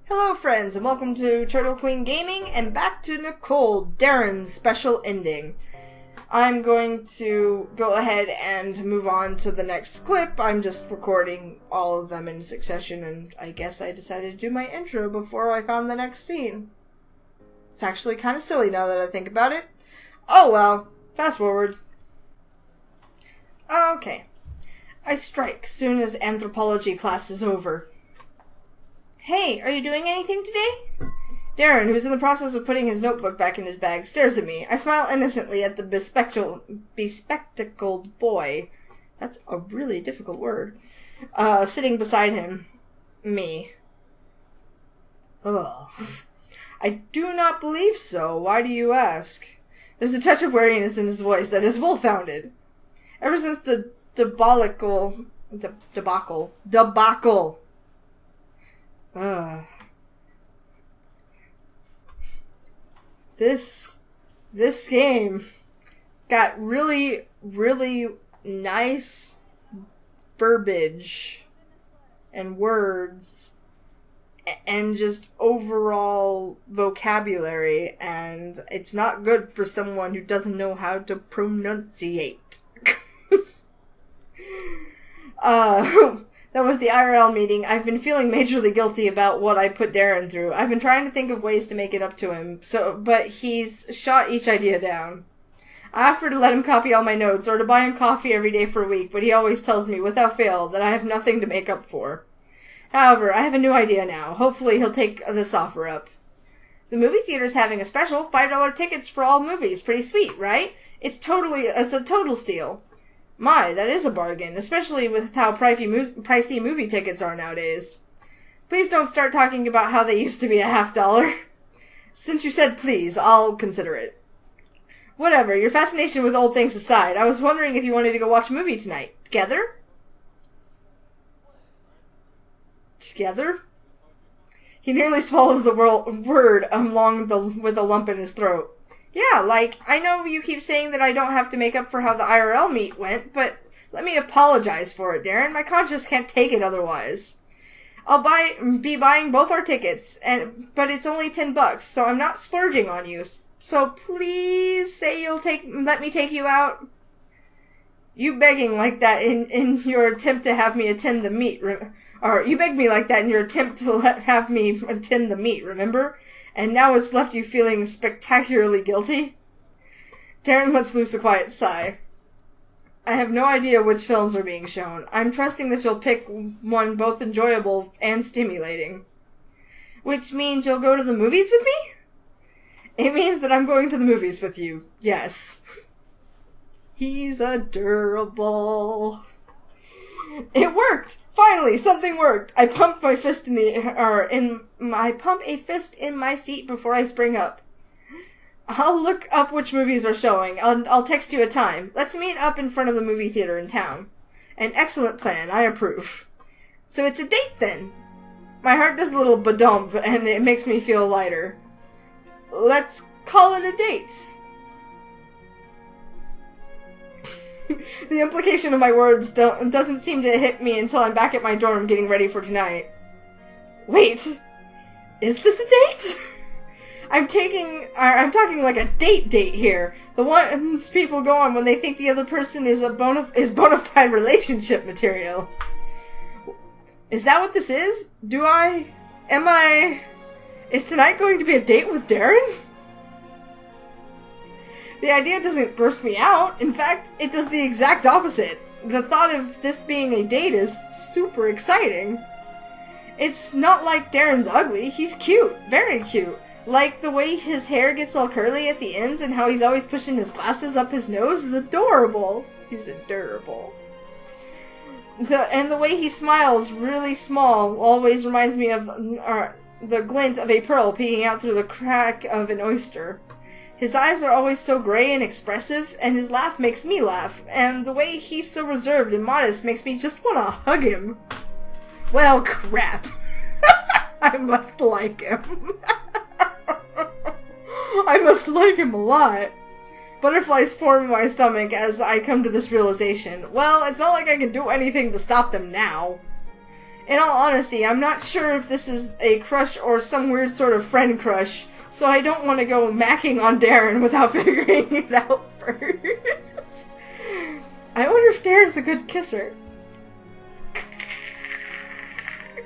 Hello friends, and welcome to TurtleQueenGaming, and back to Nicole, Darren's special ending. I'm going to go ahead and move on to the next clip. I'm just recording all of them in succession, and I guess I decided to do my intro before I found the next scene. It's actually kind of silly now that I think about it. Oh well, fast forward. Okay. I strike soon as anthropology class is over. Hey, are you doing anything today? Darren, who's in the process of putting his notebook back in his bag, stares at me. I smile innocently at the bespectacled boy. That's a really difficult word. Sitting beside him. Me. Ugh. I do not believe so. Why do you ask? There's a touch of wariness in his voice that is well-founded. Ever since the debacle. This game, it's got really nice verbiage and words and just overall vocabulary, and it's not good for someone who doesn't know how to pronunciate. That was the IRL meeting. I've been feeling majorly guilty about what I put Darren through. I've been trying to think of ways to make it up to him, but he's shot each idea down. I offered to let him copy all my notes or to buy him coffee every day for a week, but he always tells me, without fail, that I have nothing to make up for. However, I have a new idea now. Hopefully he'll take this offer up. The movie theater's having a special $5 tickets for all movies. Pretty sweet, right? It's a total steal. My, that is a bargain, especially with how pricey movie tickets are nowadays. Please don't start talking about how they used to be $50. Since you said please, I'll consider it. Whatever, your fascination with old things aside, I was wondering if you wanted to go watch a movie tonight. Together? Together? He nearly swallows the word with a lump in his throat. Yeah, I know you keep saying that I don't have to make up for how the IRL meet went, but let me apologize for it, Darren. My conscience can't take it otherwise. I'll be buying both our tickets, but it's only $10, so I'm not splurging on you. So please say you'll let me take you out. You begging like that in your attempt to have me attend the meet, or you begged me like that in your attempt to have me attend the meet, remember? And now it's left you feeling spectacularly guilty? Darren lets loose a quiet sigh. I have no idea which films are being shown. I'm trusting that you'll pick one both enjoyable and stimulating. Which means you'll go to the movies with me? It means that I'm going to the movies with you, yes. He's adorable. It worked! Finally, something worked. I pump my fist I pump a fist in my seat before I spring up. I'll look up which movies are showing. I'll text you a time. Let's meet up in front of the movie theater in town. An excellent plan. I approve. So it's a date then. My heart does a little badump, and it makes me feel lighter. Let's call it a date. The implication of my words doesn't seem to hit me until I'm back at my dorm getting ready for tonight. Wait, is this a date? I'm talking like a date here. The ones people go on when they think the other person is bona fide relationship material. Is that what this is? Is tonight going to be a date with Darren? The idea doesn't gross me out. In fact, it does the exact opposite. The thought of this being a date is super exciting. It's not like Darren's ugly. He's cute. Very cute. Like the way his hair gets all curly at the ends and how he's always pushing his glasses up his nose is adorable. He's adorable. The way he smiles really small always reminds me of the glint of a pearl peeking out through the crack of an oyster. His eyes are always so gray and expressive, and his laugh makes me laugh, and the way he's so reserved and modest makes me just want to hug him. Well, crap. I must like him. I must like him a lot. Butterflies form in my stomach as I come to this realization. Well, it's not like I can do anything to stop them now. In all honesty, I'm not sure if this is a crush or some weird sort of friend crush, so I don't want to go macking on Darren without figuring it out first. I wonder if Darren's a good kisser.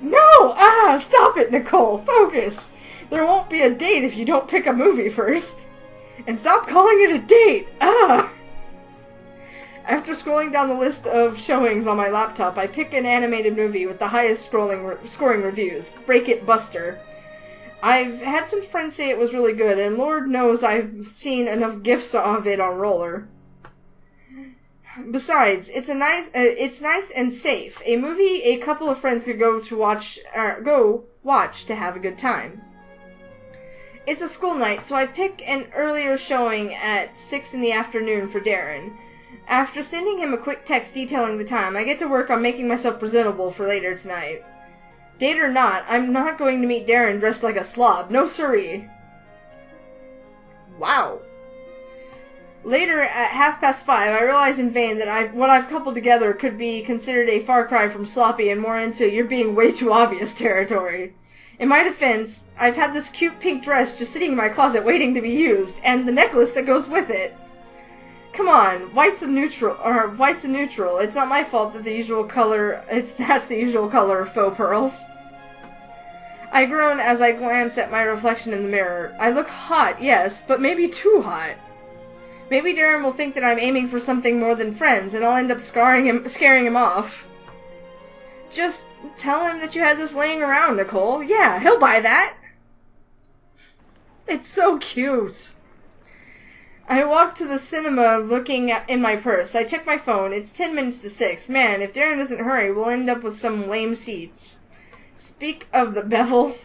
No! Ah! Stop it, Nicole! Focus! There won't be a date if you don't pick a movie first. And stop calling it a date! Ah! After scrolling down the list of showings on my laptop, I pick an animated movie with the highest scoring reviews, Break It Buster. I've had some friends say it was really good, and Lord knows I've seen enough GIFs of it on Roller. Besides, it's nice and safe. A movie a couple of friends could go watch to have a good time. It's a school night, so I pick an earlier showing at 6 in the afternoon for Darren. After sending him a quick text detailing the time, I get to work on making myself presentable for later tonight. Date or not, I'm not going to meet Darren dressed like a slob. No siree. Wow. Later, at 5:30, I realize in vain that what I've coupled together could be considered a far cry from sloppy and more into you're being way too obvious territory. In my defense, I've had this cute pink dress just sitting in my closet waiting to be used, and the necklace that goes with it. Come on, white's a neutral. It's not my fault that that's the usual color of faux pearls. I groan as I glance at my reflection in the mirror. I look hot, yes, but maybe too hot. Maybe Darren will think that I'm aiming for something more than friends, and I'll end up scaring him off. Just tell him that you had this laying around, Nicole. Yeah, he'll buy that. It's so cute. I walk to the cinema looking in my purse. I check my phone. It's 10 minutes to 6. Man, if Darren doesn't hurry, we'll end up with some lame seats. Speak of the bevel.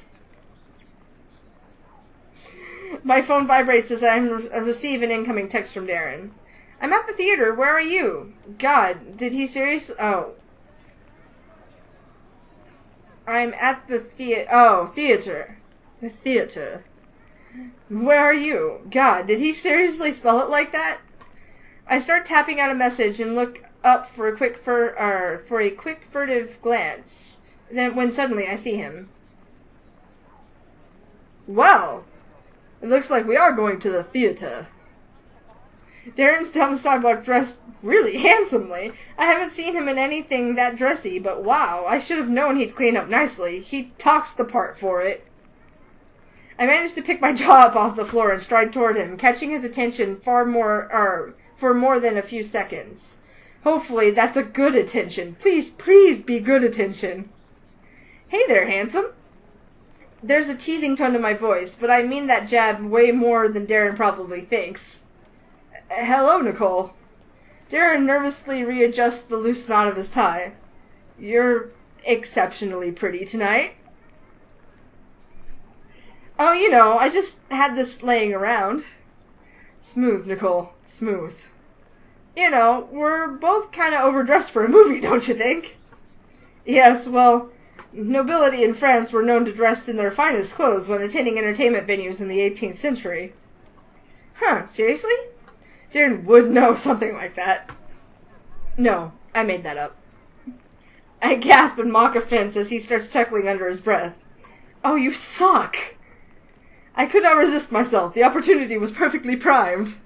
My phone vibrates as I receive an incoming text from Darren. I'm at the theater. Where are you? God, did he seriously... Oh. I'm at the theater. The theater. Where are you? God, did he seriously spell it like that? I start tapping out a message and look up for a quick furtive glance. Then, when suddenly I see him. Well, it looks like we are going to the theater. Darren's down the sidewalk dressed really handsomely. I haven't seen him in anything that dressy, but wow, I should have known he'd clean up nicely. He talks the part for it. I managed to pick my jaw up off the floor and stride toward him, catching his attention for more than a few seconds. Hopefully, that's a good attention. Please, please be good attention. Hey there, handsome. There's a teasing tone to my voice, but I mean that jab way more than Darren probably thinks. Hello, Nicole. Darren nervously readjusts the loose knot of his tie. You're exceptionally pretty tonight. Oh, you know, I just had this laying around. Smooth, Nicole. Smooth. You know, we're both kind of overdressed for a movie, don't you think? Yes, well, nobility in France were known to dress in their finest clothes when attending entertainment venues in the 18th century. Huh, seriously? Darren would know something like that. No, I made that up. I gasp in mock offense as he starts chuckling under his breath. Oh, you suck! I could not resist myself. The opportunity was perfectly primed.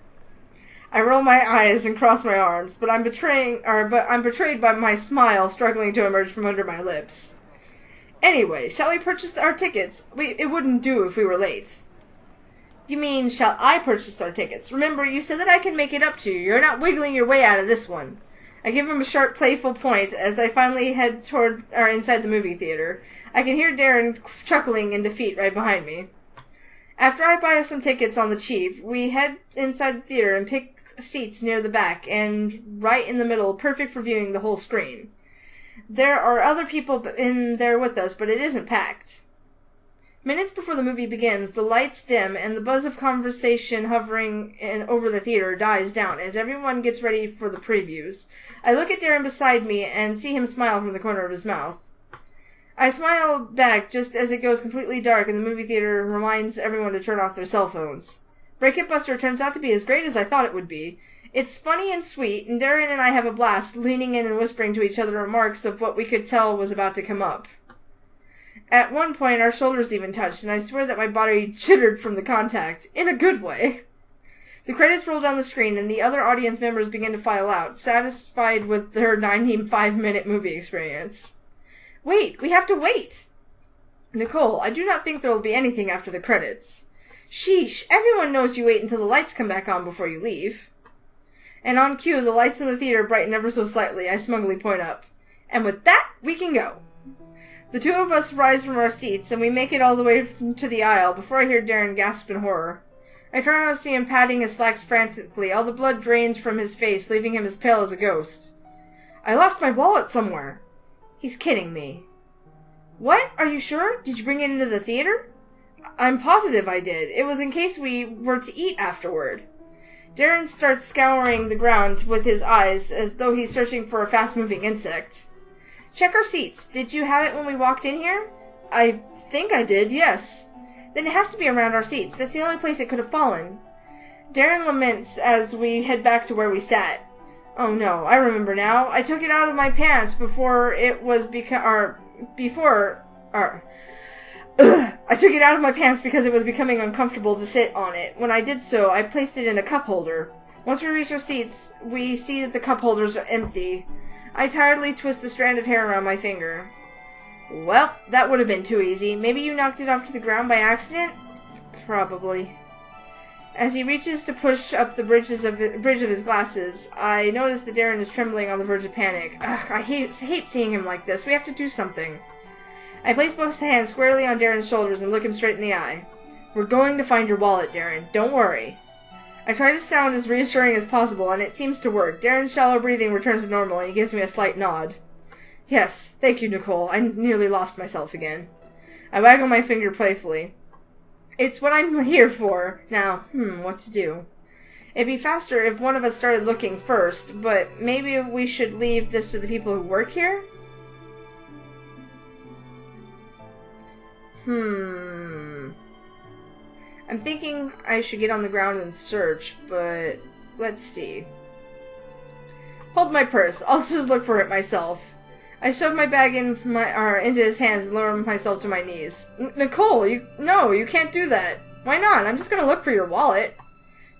I roll my eyes and cross my arms, but I'm betrayed by my smile struggling to emerge from under my lips. Anyway, shall we purchase our tickets? It wouldn't do if we were late. You mean, shall I purchase our tickets? Remember, you said that I can make it up to you. You're not wiggling your way out of this one. I give him a sharp, playful point as I finally head inside the movie theater. I can hear Darren chuckling in defeat right behind me. After I buy us some tickets on the cheap, we head inside the theater and pick seats near the back and right in the middle, perfect for viewing the whole screen. There are other people in there with us, but it isn't packed. Minutes before the movie begins, the lights dim and the buzz of conversation hovering over the theater dies down as everyone gets ready for the previews. I look at Darren beside me and see him smile from the corner of his mouth. I smile back just as it goes completely dark and the movie theater reminds everyone to turn off their cell phones. Break It Buster turns out to be as great as I thought it would be. It's funny and sweet, and Darren and I have a blast, leaning in and whispering to each other remarks of what we could tell was about to come up. At one point, our shoulders even touched, and I swear that my body jittered from the contact. In a good way. The credits rolled down the screen, and the other audience members began to file out, satisfied with their 95-minute movie experience. Wait, we have to wait! Nicole, I do not think there will be anything after the credits. Sheesh, everyone knows you wait until the lights come back on before you leave. And on cue, the lights in the theater brighten ever so slightly. I smugly point up. And with that, we can go. The two of us rise from our seats, and we make it all the way to the aisle before I hear Darren gasp in horror. I turn around to see him patting his slacks frantically. All the blood drains from his face, leaving him as pale as a ghost. I lost my wallet somewhere. He's kidding me. What? Are you sure? Did you bring it into the theater? I'm positive I did. It was in case we were to eat afterward. Darren starts scouring the ground with his eyes, as though he's searching for a fast-moving insect. Check our seats. Did you have it when we walked in here? I think I did, yes. Then it has to be around our seats. That's the only place it could have fallen. Darren laments as we head back to where we sat. Oh no, I remember now. I took it out of my pants before it was I took it out of my pants because it was becoming uncomfortable to sit on it. When I did so, I placed it in a cup holder. Once we reach our seats, we see that the cup holders are empty. I tiredly twist a strand of hair around my finger. Well, that would have been too easy. Maybe you knocked it off to the ground by accident? Probably. As he reaches to push up the bridge of his glasses, I notice that Darren is trembling on the verge of panic. Ugh, I hate seeing him like this. We have to do something. I place both hands squarely on Darren's shoulders and look him straight in the eye. We're going to find your wallet, Darren. Don't worry. I try to sound as reassuring as possible, and it seems to work. Darren's shallow breathing returns to normal, and he gives me a slight nod. Yes, thank you, Nicole. I nearly lost myself again. I waggle my finger playfully. It's what I'm here for. Now, what to do? It'd be faster if one of us started looking first, but maybe we should leave this to the people who work here? I'm thinking I should get on the ground and search, but let's see. Hold my purse. I'll just look for it myself. I shove my bag into his hands and lower myself to my knees. Nicole, you can't do that. Why not? I'm just gonna look for your wallet.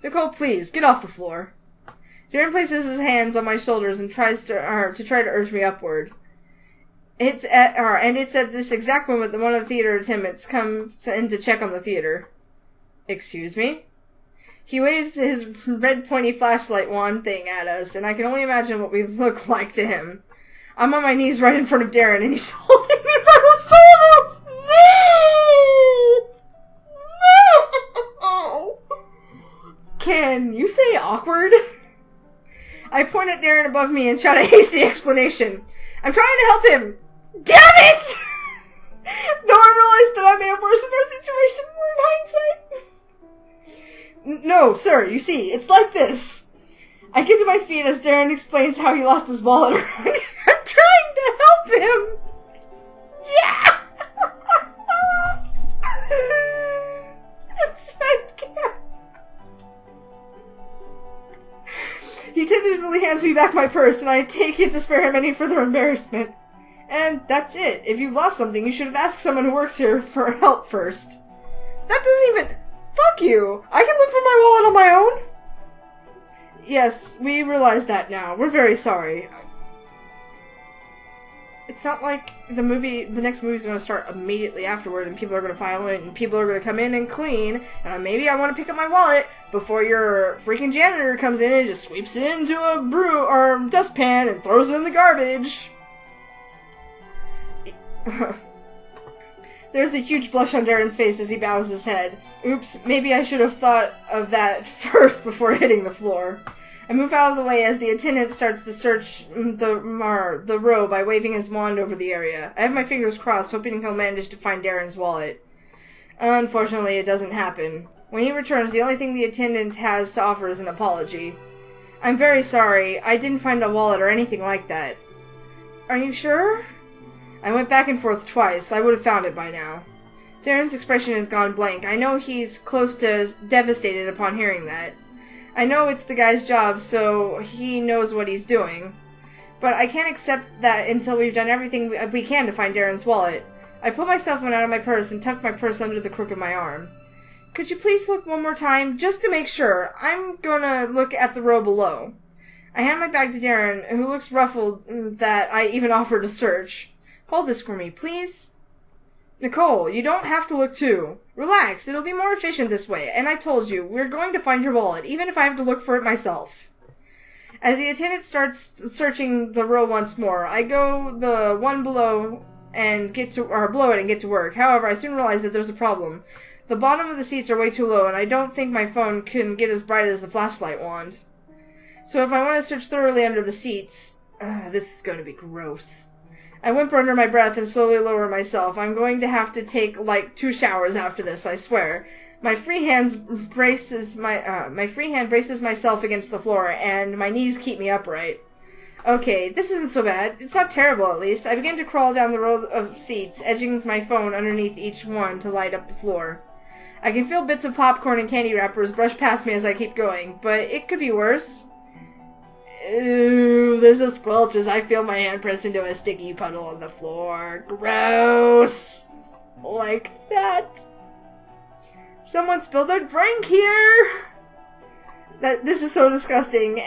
Nicole, please, get off the floor. Darren places his hands on my shoulders and tries to urge me upward. It's at this exact moment that one of the theater attendants comes in to check on the theater. Excuse me? He waves his red pointy flashlight wand thing at us, and I can only imagine what we look like to him. I'm on my knees right in front of Darren, and he's holding me by the shoulders. No! Can you say awkward? I point at Darren above me and shout a hasty explanation. I'm trying to help him. Damn it! Though I realize that I may have worsened our situation more in hindsight. No, sir, you see, it's like this. I get to my feet as Darren explains how he lost his wallet. I'm trying to help him. Yeah! He tentatively hands me back my purse, and I take it to spare him any further embarrassment. And that's it. If you've lost something, you should have asked someone who works here for help first. That doesn't even... Fuck you! I can look for my wallet on my own? Yes, we realize that now. We're very sorry. It's not like the next movie's going to start immediately afterward, and people are going to file in, and people are going to come in and clean, and maybe I want to pick up my wallet before your freaking janitor comes in and just sweeps it into a dustpan and throws it in the garbage. There's a huge blush on Darren's face as he bows his head. Oops, maybe I should have thought of that first before hitting the floor. I move out of the way as the attendant starts to search the row by waving his wand over the area. I have my fingers crossed, hoping he'll manage to find Darren's wallet. Unfortunately, it doesn't happen. When he returns, the only thing the attendant has to offer is an apology. I'm very sorry. I didn't find a wallet or anything like that. Are you sure? I went back and forth twice. I would have found it by now. Darren's expression has gone blank. I know he's close to devastated upon hearing that. I know it's the guy's job, so he knows what he's doing. But I can't accept that until we've done everything we can to find Darren's wallet. I pull my cell phone out of my purse and tuck my purse under the crook of my arm. Could you please look one more time, just to make sure? I'm gonna look at the row below. I hand my bag to Darren, who looks ruffled that I even offered to search. Hold this for me, please. Nicole, you don't have to look too. Relax, it'll be more efficient this way, and I told you, we're going to find your wallet, even if I have to look for it myself. As the attendant starts searching the row once more, I go the one below and below it and get to work. However, I soon realize that there's a problem. The bottom of the seats are way too low, and I don't think my phone can get as bright as the flashlight wand. So if I want to search thoroughly under the seats, this is going to be gross. I whimper under my breath and slowly lower myself. I'm going to have to take, like, 2 showers after this, I swear. My free hand braces myself against the floor, and my knees keep me upright. Okay, this isn't so bad. It's not terrible, at least. I begin to crawl down the row of seats, edging my phone underneath each one to light up the floor. I can feel bits of popcorn and candy wrappers brush past me as I keep going, but it could be worse. Ooh, there's a squelch as I feel my hand press into a sticky puddle on the floor. Gross! Like that. Someone spilled their drink here! This is so disgusting,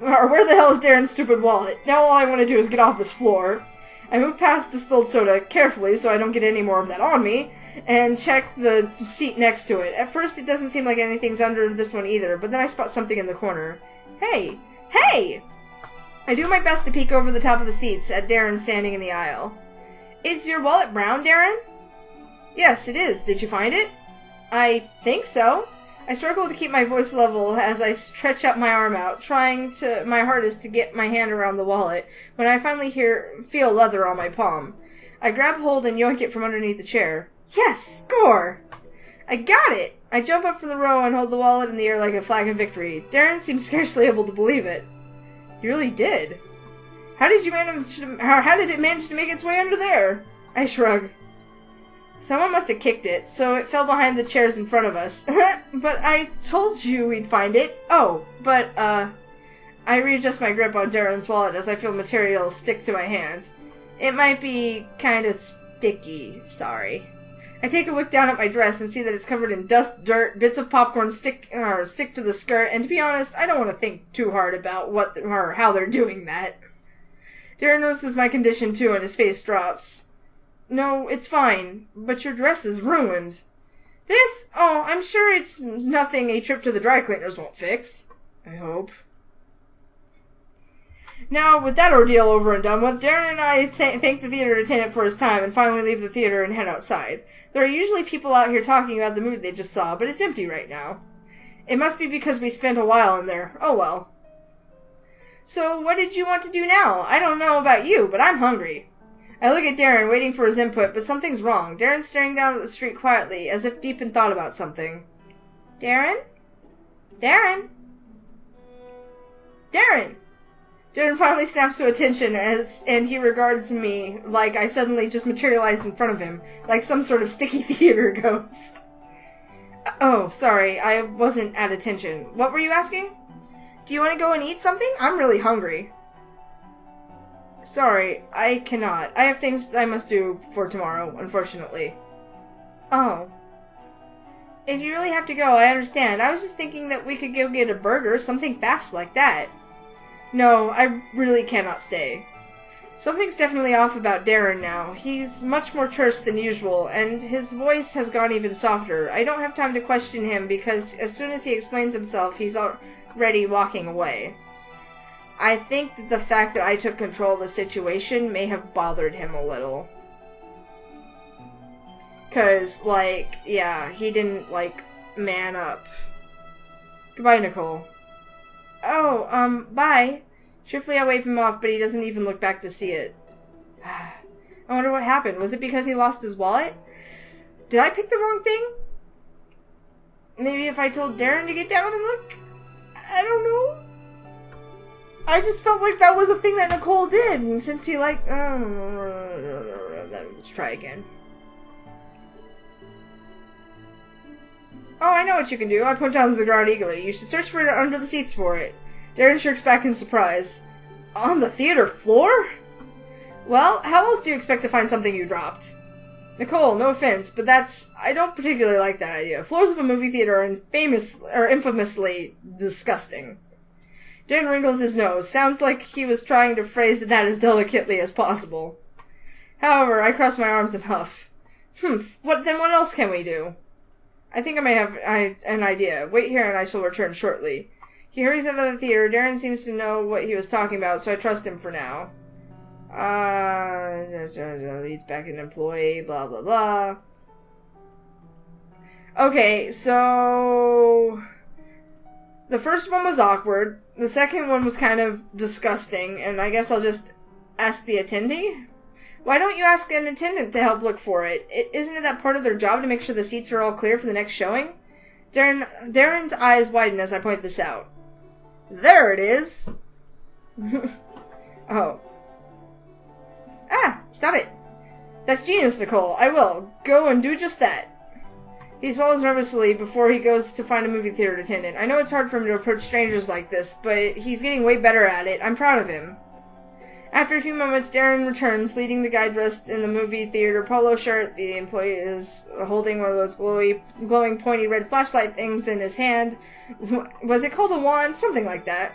or where the hell is Darren's stupid wallet? Now all I want to do is get off this floor. I move past the spilled soda carefully so I don't get any more of that on me, and check the seat next to it. At first it doesn't seem like anything's under this one either, but then I spot something in the corner. Hey! Hey! I do my best to peek over the top of the seats at Darren standing in the aisle. Is your wallet brown, Darren? Yes, it is. Did you find it? I think so. I struggle to keep my voice level as I stretch up my arm out, trying my hardest to get my hand around the wallet, when I finally feel leather on my palm. I grab hold and yoink it from underneath the chair. Yes! Score! I got it! I jump up from the row and hold the wallet in the air like a flag of victory. Darren seems scarcely able to believe it. You really did. How did it manage to make its way under there? I shrug. Someone must have kicked it, so it fell behind the chairs in front of us. But I told you we'd find it. Oh, but, I readjust my grip on Darren's wallet as I feel material stick to my hand. It might be kinda sticky, sorry. I take a look down at my dress and see that it's covered in dust, dirt, bits of popcorn stick to the skirt, and to be honest, I don't want to think too hard about how they're doing that. Darren notices my condition too, and his face drops. No, it's fine, but your dress is ruined. This? Oh, I'm sure it's nothing a trip to the dry cleaners won't fix. I hope. Now, with that ordeal over and done with, Darren and I thank the theater attendant for his time and finally leave the theater and head outside. There are usually people out here talking about the movie they just saw, but it's empty right now. It must be because we spent a while in there. Oh well. So, what did you want to do now? I don't know about you, but I'm hungry. I look at Darren, waiting for his input, but something's wrong. Darren's staring down at the street quietly, as if deep in thought about something. Darren? Darren? Darren! Darren finally snaps to attention, and he regards me like I suddenly just materialized in front of him, like some sort of sticky theater ghost. Oh, sorry, I wasn't at attention. What were you asking? Do you want to go and eat something? I'm really hungry. Sorry, I cannot. I have things I must do for tomorrow, unfortunately. Oh. If you really have to go, I understand. I was just thinking that we could go get a burger, something fast like that. No, I really cannot stay. Something's definitely off about Darren now. He's much more terse than usual, and his voice has gone even softer. I don't have time to question him because as soon as he explains himself, he's already walking away. I think that the fact that I took control of the situation may have bothered him a little. 'Cause, like, yeah, he didn't, like, man up. Goodbye, Nicole. Oh, bye. Cheerfully I wave him off, but he doesn't even look back to see it. I wonder what happened. Was it because he lost his wallet? Did I pick the wrong thing? Maybe if I told Darren to get down and look? I don't know. I just felt like that was the thing that Nicole did, and since he like, let's try again. Oh, I know what you can do. I put down to the ground eagerly. You should search for it under the seats for it. Darren shirks back in surprise. On the theater floor? Well, how else do you expect to find something you dropped? Nicole, no offense, but I don't particularly like that idea. Floors of a movie theater are infamously disgusting. Darren wrinkles his nose. Sounds like he was trying to phrase that as delicately as possible. However, I cross my arms and huff. What else can we do? I think I may have an idea. Wait here and I shall return shortly. He hurries out of the theater. Darren seems to know what he was talking about, so I trust him for now. Leads back an employee, blah, blah, blah. Okay, so the first one was awkward. The second one was kind of disgusting, and I guess I'll just ask the attendee? Why don't you ask an attendant to help look for it? Isn't it that part of their job to make sure the seats are all clear for the next showing? Darren's eyes widen as I point this out. There it is! Oh. Ah! Stop it! That's genius, Nicole. I will. Go and do just that. He swallows nervously before he goes to find a movie theater attendant. I know it's hard for him to approach strangers like this, but he's getting way better at it. I'm proud of him. After a few moments, Darren returns, leading the guy dressed in the movie theater polo shirt. The employee is holding one of those glowing, pointy red flashlight things in his hand. Was it called a wand? Something like that.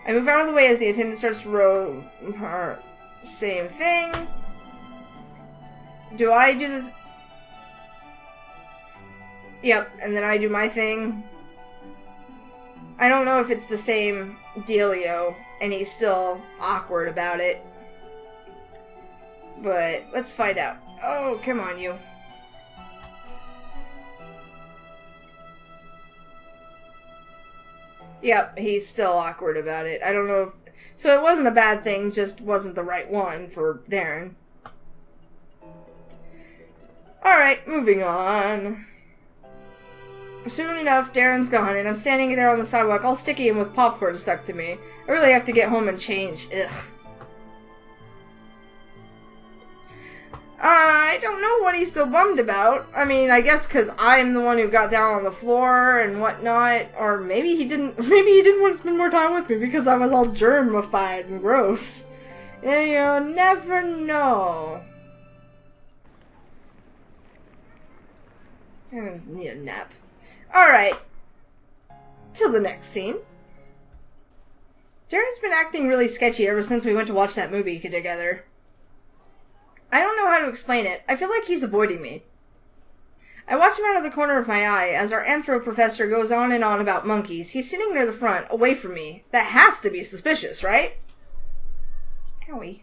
I move out of the way as the attendant starts to row. Same thing. Do I do the... Yep, and then I do my thing. I don't know if it's the same dealio, and he's still awkward about it. But let's find out. Oh, come on, you. Yep, he's still awkward about it. I don't know if... So it wasn't a bad thing, just wasn't the right one for Darren. Alright, moving on. Soon enough, Darren's gone, and I'm standing there on the sidewalk all sticky and with popcorn stuck to me. I really have to get home and change. Ugh. I don't know what he's so bummed about. I mean, I guess because I'm the one who got down on the floor and whatnot. Or maybe he didn't want to spend more time with me because I was all germified and gross. Yeah, you'll never know. I need a nap. Alright. Till the next scene. Darren's been acting really sketchy ever since we went to watch that movie together. I don't know how to explain it. I feel like he's avoiding me. I watch him out of the corner of my eye as our anthro professor goes on and on about monkeys. He's sitting near the front, away from me. That has to be suspicious, right? Owie.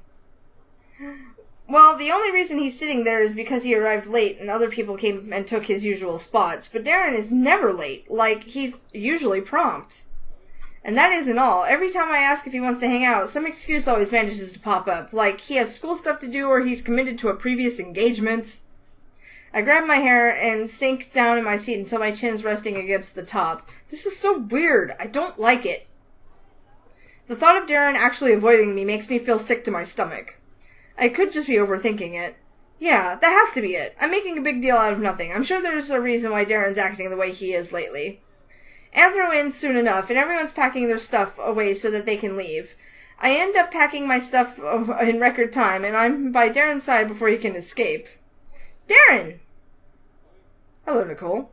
Well, the only reason he's sitting there is because he arrived late and other people came and took his usual spots. But Darren is never late. Like, he's usually prompt. And that isn't all. Every time I ask if he wants to hang out, some excuse always manages to pop up. Like, he has school stuff to do or he's committed to a previous engagement. I grab my hair and sink down in my seat until my chin's resting against the top. This is so weird. I don't like it. The thought of Darren actually avoiding me makes me feel sick to my stomach. I could just be overthinking it. Yeah, that has to be it. I'm making a big deal out of nothing. I'm sure there's a reason why Darren's acting the way he is lately. Anthro ends soon enough, and everyone's packing their stuff away so that they can leave. I end up packing my stuff in record time, and I'm by Darren's side before he can escape. Darren! Hello, Nicole.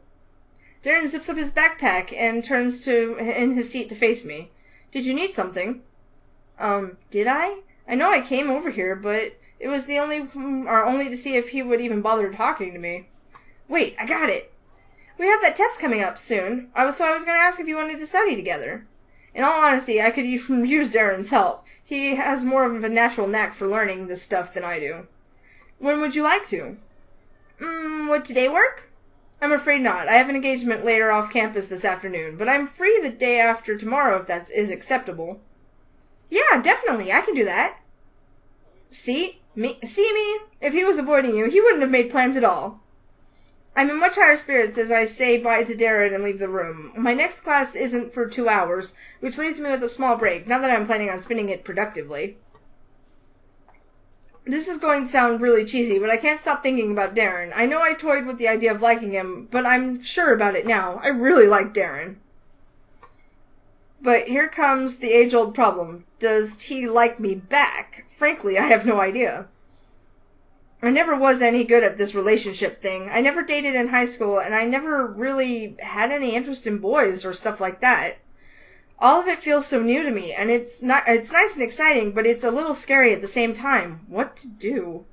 Darren zips up his backpack and turns in his seat to face me. Did you need something? Did I? I know I came over here, but it was only to see if he would even bother talking to me. Wait, I got it. We have that test coming up soon, so I was going to ask if you wanted to study together. In all honesty, I could use Darren's help. He has more of a natural knack for learning this stuff than I do. When would you like to? Would today work? I'm afraid not. I have an engagement later off campus this afternoon, but I'm free the day after tomorrow if that is acceptable. Yeah, definitely. I can do that. See me? If he was avoiding you, he wouldn't have made plans at all. I'm in much higher spirits as I say bye to Darren and leave the room. My next class isn't for 2 hours, which leaves me with a small break, not that I'm planning on spending it productively. This is going to sound really cheesy, but I can't stop thinking about Darren. I know I toyed with the idea of liking him, but I'm sure about it now. I really like Darren. But here comes the age-old problem. Does he like me back? Frankly, I have no idea. I never was any good at this relationship thing. I never dated in high school, and I never really had any interest in boys or stuff like that. All of it feels so new to me, and it's nice and exciting, but it's a little scary at the same time. What to do?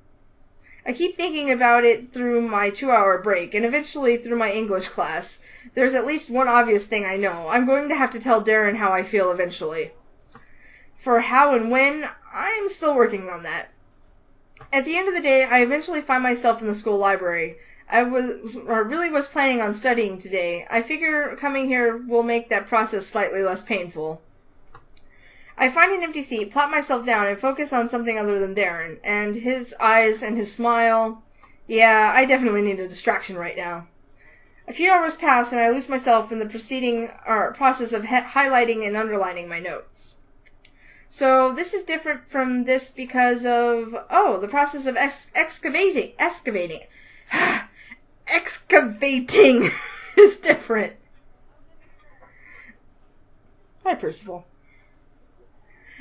I keep thinking about it through my 2-hour break, and eventually through my English class. There's at least one obvious thing I know. I'm going to have to tell Darren how I feel eventually. For how and when, I'm still working on that. At the end of the day, I eventually find myself in the school library. I really was planning on studying today. I figure coming here will make that process slightly less painful. I find an empty seat, plop myself down, and focus on something other than Darren, and his eyes and his smile. Yeah, I definitely need a distraction right now. A few hours pass, and I lose myself in the process of highlighting and underlining my notes. So this is different from this because of, the process of excavating is different. Hi, Percival.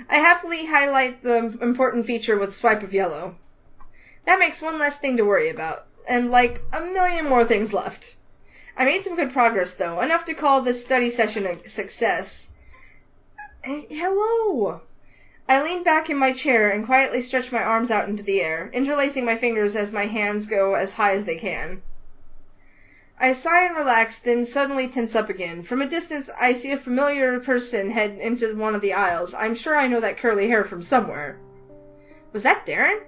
I happily highlight the important feature with a swipe of yellow. That makes one less thing to worry about, and like a million more things left. I made some good progress, though, enough to call this study session a success. Hello! I lean back in my chair and quietly stretch my arms out into the air, interlacing my fingers as my hands go as high as they can. I sigh and relax, then suddenly tense up again. From a distance, I see a familiar person head into one of the aisles. I'm sure I know that curly hair from somewhere. Was that Darren?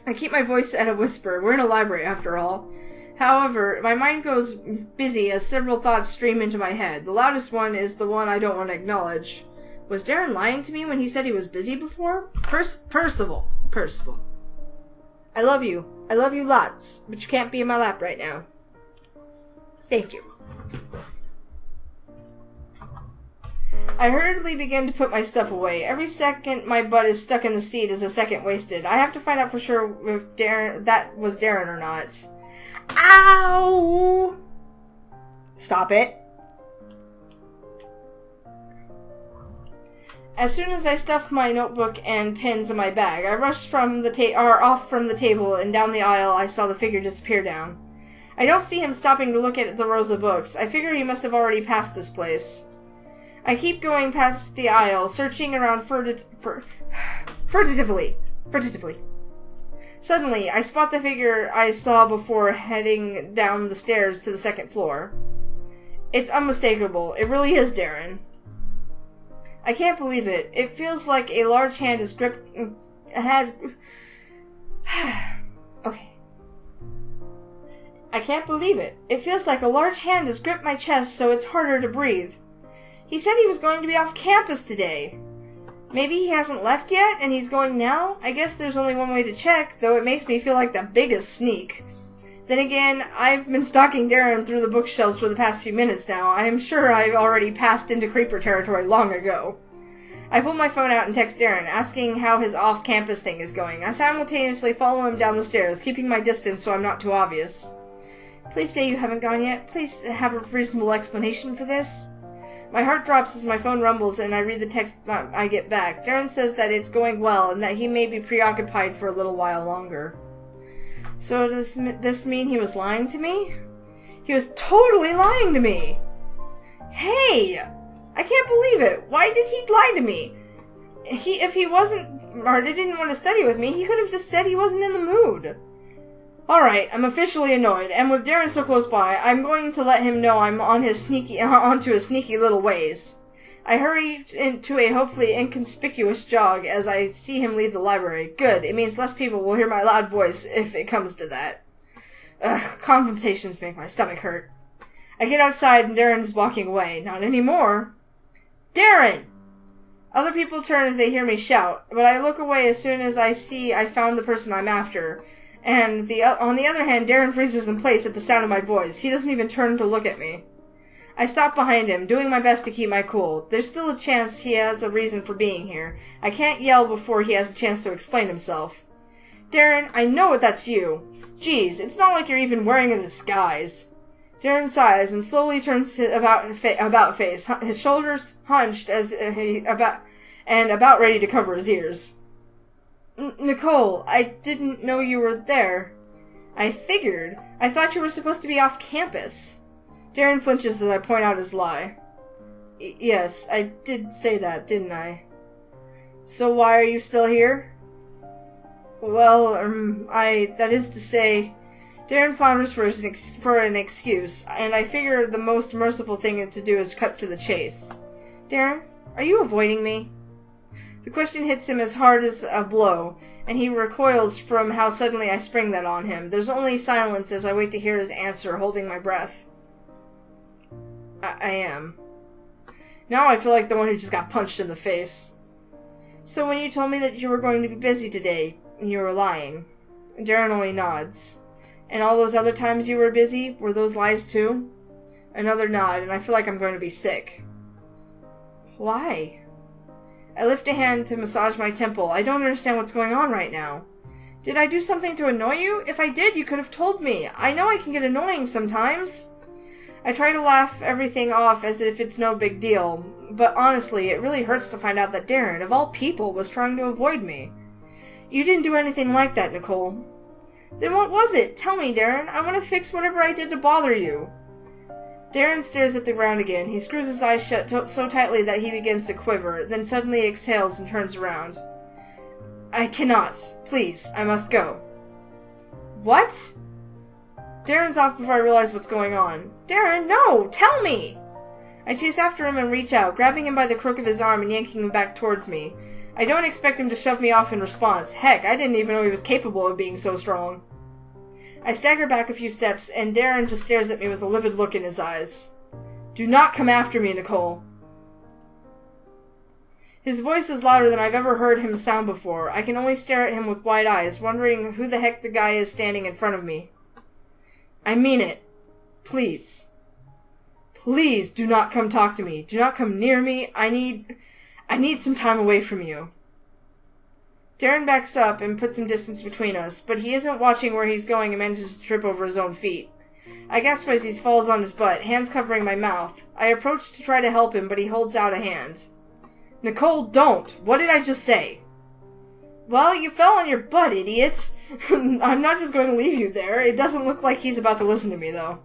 I keep my voice at a whisper. We're in a library, after all. However, my mind goes busy as several thoughts stream into my head. The loudest one is the one I don't want to acknowledge. Was Darren lying to me when he said he was busy before? Percival. I love you. I love you lots, but you can't be in my lap right now. Thank you. I hurriedly begin to put my stuff away. Every second my butt is stuck in the seat is a second wasted. I have to find out for sure if that was Darren or not. Ow! Stop it. As soon as I stuff my notebook and pens in my bag, I rushed off from the table and down the aisle. I saw the figure disappear down. I don't see him stopping to look at the rows of books. I figure he must have already passed this place. I keep going past the aisle, searching around furtively. Suddenly, I spot the figure I saw before heading down the stairs to the second floor. It's unmistakable. It really is Darren. I can't believe it. It feels like a large hand is gripped... Okay. I can't believe it. It feels like a large hand has gripped my chest so it's harder to breathe. He said he was going to be off campus today. Maybe he hasn't left yet and he's going now? I guess there's only one way to check, though it makes me feel like the biggest sneak. Then again, I've been stalking Darren through the bookshelves for the past few minutes now. I am sure I've already passed into creeper territory long ago. I pull my phone out and text Darren, asking how his off-campus thing is going. I simultaneously follow him down the stairs, keeping my distance so I'm not too obvious. Please say you haven't gone yet. Please have a reasonable explanation for this. My heart drops as my phone rumbles and I read the text I get back. Darren says that it's going well and that he may be preoccupied for a little while longer. So does this mean he was lying to me? He was totally lying to me! Hey! I can't believe it! Why did he lie to me? If he wasn't, or didn't want to study with me, he could have just said he wasn't in the mood. Alright, I'm officially annoyed, and with Darren so close by, I'm going to let him know I'm onto his sneaky little ways. I hurry into a hopefully inconspicuous jog as I see him leave the library. Good, it means less people will hear my loud voice if it comes to that. Confrontations make my stomach hurt. I get outside and Darren is walking away. Not anymore. Darren! Other people turn as they hear me shout, but I look away as soon as I see I found the person I'm after. And on the other hand, Darren freezes in place at the sound of my voice. He doesn't even turn to look at me. I stop behind him, doing my best to keep my cool. There's still a chance he has a reason for being here. I can't yell before he has a chance to explain himself. Darren, I know that's you. Geez, it's not like you're even wearing a disguise. Darren sighs and slowly turns about face, his shoulders hunched about ready to cover his ears. Nicole, I didn't know you were there. I figured. I thought you were supposed to be off campus. Darren flinches as I point out his lie. Yes, I did say that, didn't I? So why are you still here? Well, that is to say... Darren flounders for an excuse, and I figure the most merciful thing to do is cut to the chase. Darren, are you avoiding me? The question hits him as hard as a blow, and he recoils from how suddenly I spring that on him. There's only silence as I wait to hear his answer, holding my breath. I am. Now I feel like the one who just got punched in the face. So when you told me that you were going to be busy today, you were lying. Darren only nods. And all those other times you were busy, were those lies too? Another nod, and I feel like I'm going to be sick. Why? I lift a hand to massage my temple. I don't understand what's going on right now. Did I do something to annoy you? If I did, you could have told me. I know I can get annoying sometimes. I try to laugh everything off as if it's no big deal, but honestly, it really hurts to find out that Darren, of all people, was trying to avoid me. You didn't do anything like that, Nicole. Then what was it? Tell me, Darren. I want to fix whatever I did to bother you. Darren stares at the ground again. He screws his eyes shut so tightly that he begins to quiver, then suddenly exhales and turns around. I cannot. Please, I must go. What? Darren's off before I realize what's going on. Darren, no! Tell me! I chase after him and reach out, grabbing him by the crook of his arm and yanking him back towards me. I don't expect him to shove me off in response. Heck, I didn't even know he was capable of being so strong. I stagger back a few steps, and Darren just stares at me with a livid look in his eyes. Do not come after me, Nicole. His voice is louder than I've ever heard him sound before. I can only stare at him with wide eyes, wondering who the heck the guy is standing in front of me. I mean it. Please. Please do not come talk to me. Do not come near me. I need some time away from you. Darren backs up and puts some distance between us, but he isn't watching where he's going and manages to trip over his own feet. I gasp as he falls on his butt, hands covering my mouth. I approach to try to help him, but he holds out a hand. Nicole, don't! What did I just say? Well, you fell on your butt, idiot! I'm not just going to leave you there. It doesn't look like he's about to listen to me, though.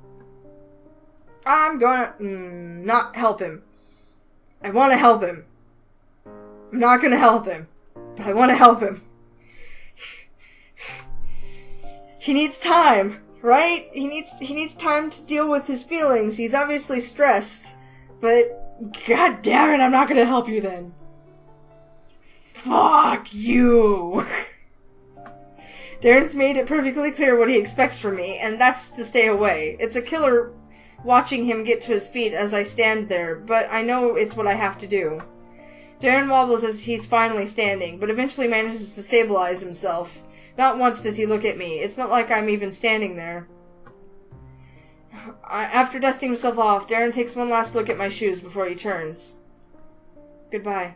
I'm gonna not help him. I want to help him. I'm not gonna help him, but I want to help him. He needs time, right? He needs time to deal with his feelings. He's obviously stressed, but god damn it, I'm not gonna help you then. Fuck you. Darren's made it perfectly clear what he expects from me, and that's to stay away. It's a killer watching him get to his feet as I stand there, but I know it's what I have to do. Darren wobbles as he's finally standing, but eventually manages to stabilize himself. Not once does he look at me. It's not like I'm even standing there. After dusting himself off, Darren takes one last look at my shoes before he turns. Goodbye.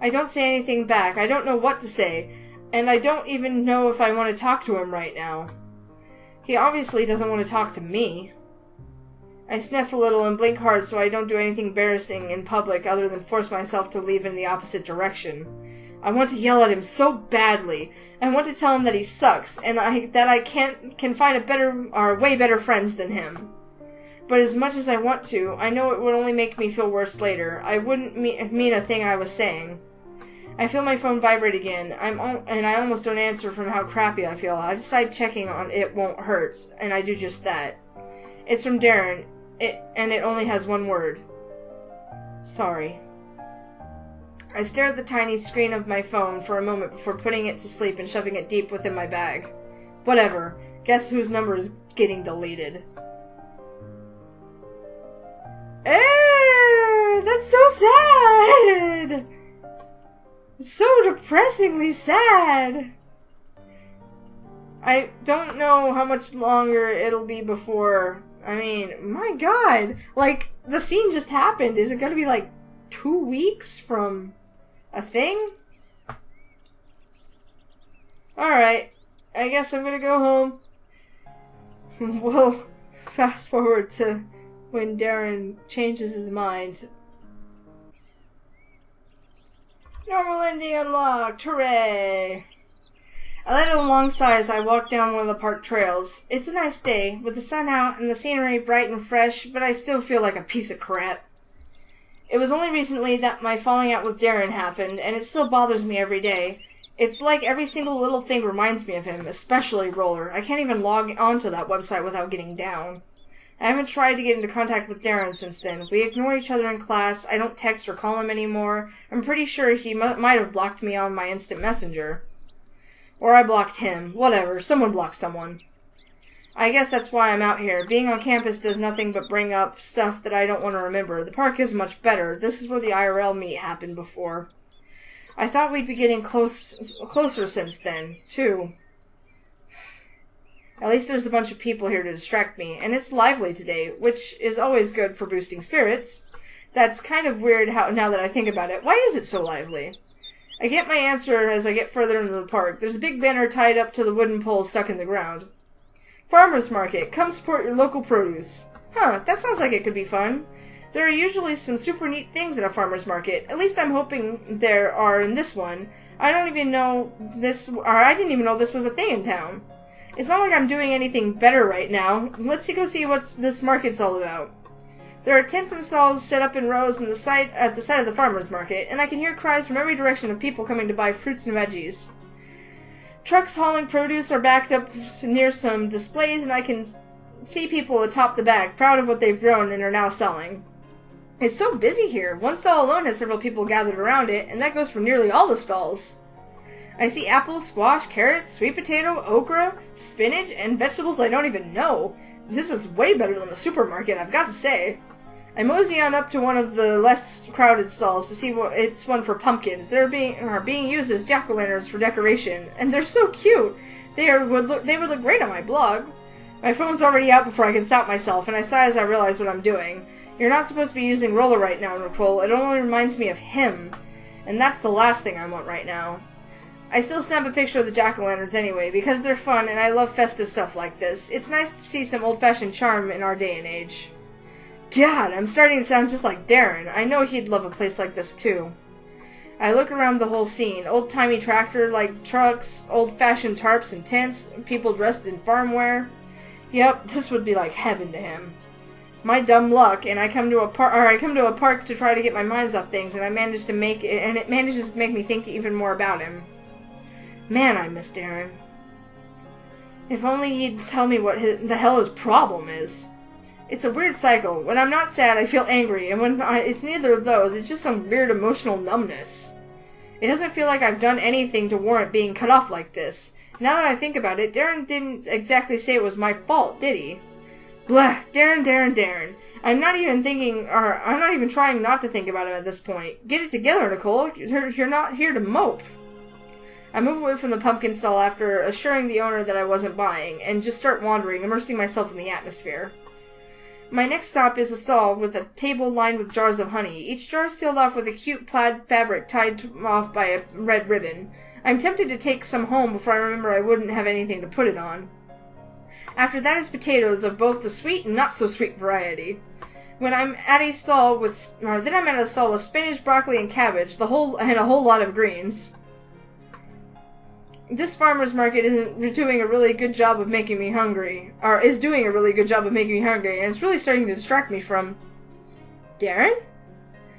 I don't say anything back. I don't know what to say, and I don't even know if I want to talk to him right now. He obviously doesn't want to talk to me. I sniff a little and blink hard so I don't do anything embarrassing in public other than force myself to leave in the opposite direction. I want to yell at him so badly. I want to tell him that he sucks, and that I can find way better friends than him. But as much as I want to, I know it would only make me feel worse later. I wouldn't mean a thing I was saying. I feel my phone vibrate again, and I almost don't answer from how crappy I feel. I decide checking on it won't hurt, and I do just that. It's from Darren, and it only has one word. Sorry. I stare at the tiny screen of my phone for a moment before putting it to sleep and shoving it deep within my bag. Whatever. Guess whose number is getting deleted. That's so sad! So depressingly sad! I don't know how much longer it'll be before... I mean, my god! Like, the scene just happened. Is it gonna be like 2 weeks from a thing? Alright. I guess I'm gonna go home. We'll fast forward to when Darren changes his mind. Normal ending unlocked! Hooray! I let out a long sigh as I walked down one of the park trails. It's a nice day, with the sun out and the scenery bright and fresh, but I still feel like a piece of crap. It was only recently that my falling out with Darren happened, and it still bothers me every day. It's like every single little thing reminds me of him, especially Roller. I can't even log onto that website without getting down. I haven't tried to get into contact with Darren since then. We ignore each other in class. I don't text or call him anymore. I'm pretty sure he might have blocked me on my instant messenger. Or I blocked him. Whatever. Someone blocked someone. I guess that's why I'm out here. Being on campus does nothing but bring up stuff that I don't want to remember. The park is much better. This is where the IRL meet happened before. I thought we'd be getting closer since then, too. At least there's a bunch of people here to distract me, and it's lively today, which is always good for boosting spirits. That's kind of weird now that I think about it. Why is it so lively? I get my answer as I get further into the park. There's a big banner tied up to the wooden pole stuck in the ground. Farmer's Market. Come support your local produce. Huh, that sounds like it could be fun. There are usually some super neat things at a farmer's market. At least I'm hoping there are in this one. I didn't even know this was a thing in town. It's not like I'm doing anything better right now. Let's go see what this market's all about. There are tents and stalls set up in rows at the side of the farmer's market, and I can hear cries from every direction of people coming to buy fruits and veggies. Trucks hauling produce are backed up near some displays, and I can see people atop the back, proud of what they've grown and are now selling. It's so busy here. One stall alone has several people gathered around it, and that goes for nearly all the stalls. I see apples, squash, carrots, sweet potato, okra, spinach, and vegetables I don't even know. This is way better than a supermarket, I've got to say. I mosey on up to one of the less crowded stalls to see what it's one for pumpkins. They're being used as jack-o'-lanterns for decoration, and they're so cute. They would look great on my blog. My phone's already out before I can stop myself, and I sigh as I realize what I'm doing. You're not supposed to be using Roller right now, Nicole. It only reminds me of him, and that's the last thing I want right now. I still snap a picture of the jack-o'-lanterns anyway, because they're fun and I love festive stuff like this. It's nice to see some old-fashioned charm in our day and age. God, I'm starting to sound just like Darren. I know he'd love a place like this too. I look around the whole scene. Old-timey tractor-like trucks, old-fashioned tarps and tents, people dressed in farm wear. Yep, this would be like heaven to him. My dumb luck, and I come to a park to try to get my minds off things, and it manages to make me think even more about him. Man, I miss Darren. If only he'd tell me what the hell his problem is. It's a weird cycle. When I'm not sad, I feel angry, and when it's neither of those, it's just some weird emotional numbness. It doesn't feel like I've done anything to warrant being cut off like this. Now that I think about it, Darren didn't exactly say it was my fault, did he? Blah, Darren. I'm not even trying not to think about him at this point. Get it together, Nicole. You're not here to mope. I move away from the pumpkin stall after assuring the owner that I wasn't buying, and just start wandering, immersing myself in the atmosphere. My next stop is a stall with a table lined with jars of honey, each jar sealed off with a cute plaid fabric tied off by a red ribbon. I'm tempted to take some home before I remember I wouldn't have anything to put it on. After that is potatoes of both the sweet and not-so-sweet variety. Then I'm at a stall with spinach, broccoli, and cabbage, and a whole lot of greens. This farmer's market is doing a really good job of making me hungry, and it's really starting to distract me from... Darren?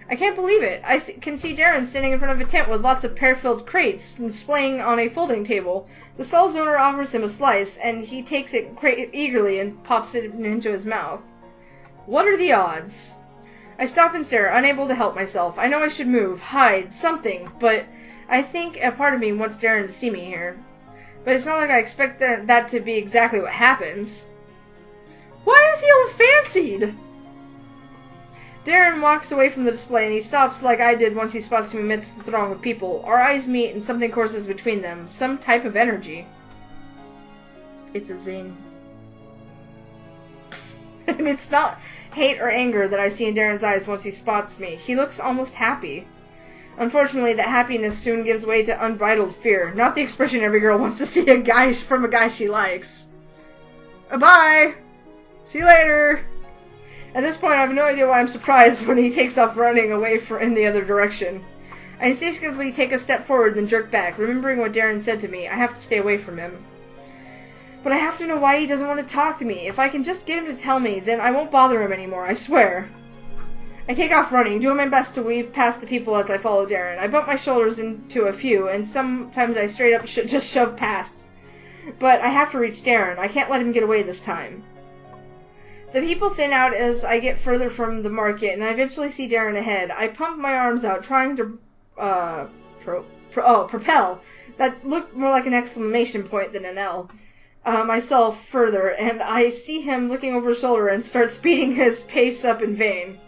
I can't believe it. I can see Darren standing in front of a tent with lots of pear-filled crates displaying on a folding table. The stall's owner offers him a slice, and he takes it eagerly and pops it into his mouth. What are the odds? I stop and stare, unable to help myself. I know I should move, hide, something, but I think a part of me wants Darren to see me here. But it's not like I expect that to be exactly what happens. Why is he all fancied? Darren walks away from the display, and he stops like I did once he spots me amidst the throng of people. Our eyes meet, and something courses between them. Some type of energy. It's a zing. And it's not hate or anger that I see in Darren's eyes once he spots me. He looks almost happy. Unfortunately, that happiness soon gives way to unbridled fear. Not the expression every girl wants to see from a guy she likes. Bye! See you later! At this point, I have no idea why I'm surprised when he takes off running away in the other direction. I instinctively take a step forward, then jerk back, remembering what Darren said to me. I have to stay away from him. But I have to know why he doesn't want to talk to me. If I can just get him to tell me, then I won't bother him anymore, I swear. I take off running, doing my best to weave past the people as I follow Darren. I bump my shoulders into a few, and sometimes I straight up just shove past. But I have to reach Darren. I can't let him get away this time. The people thin out as I get further from the market, and I eventually see Darren ahead. I pump my arms out, trying to propel. That looked more like an exclamation point than an L. Myself further, and I see him looking over his shoulder and start speeding his pace up in vain.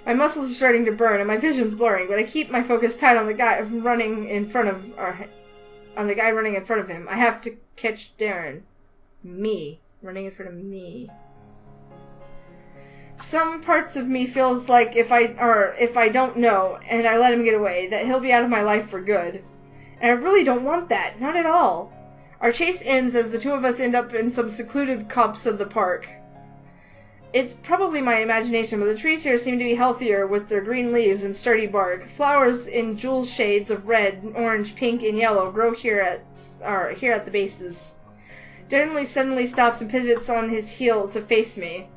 My muscles are starting to burn, and my vision's blurring, but I keep my focus tight on the guy running in front of him. I have to catch Darren. Me. Running in front of me. Some parts of me feels like if I don't know, and I let him get away, that he'll be out of my life for good. And I really don't want that. Not at all. Our chase ends as the two of us end up in some secluded copse of the park. It's probably my imagination, but the trees here seem to be healthier with their green leaves and sturdy bark. Flowers in jewel shades of red, orange, pink, and yellow grow here at the bases. Darren suddenly stops and pivots on his heel to face me.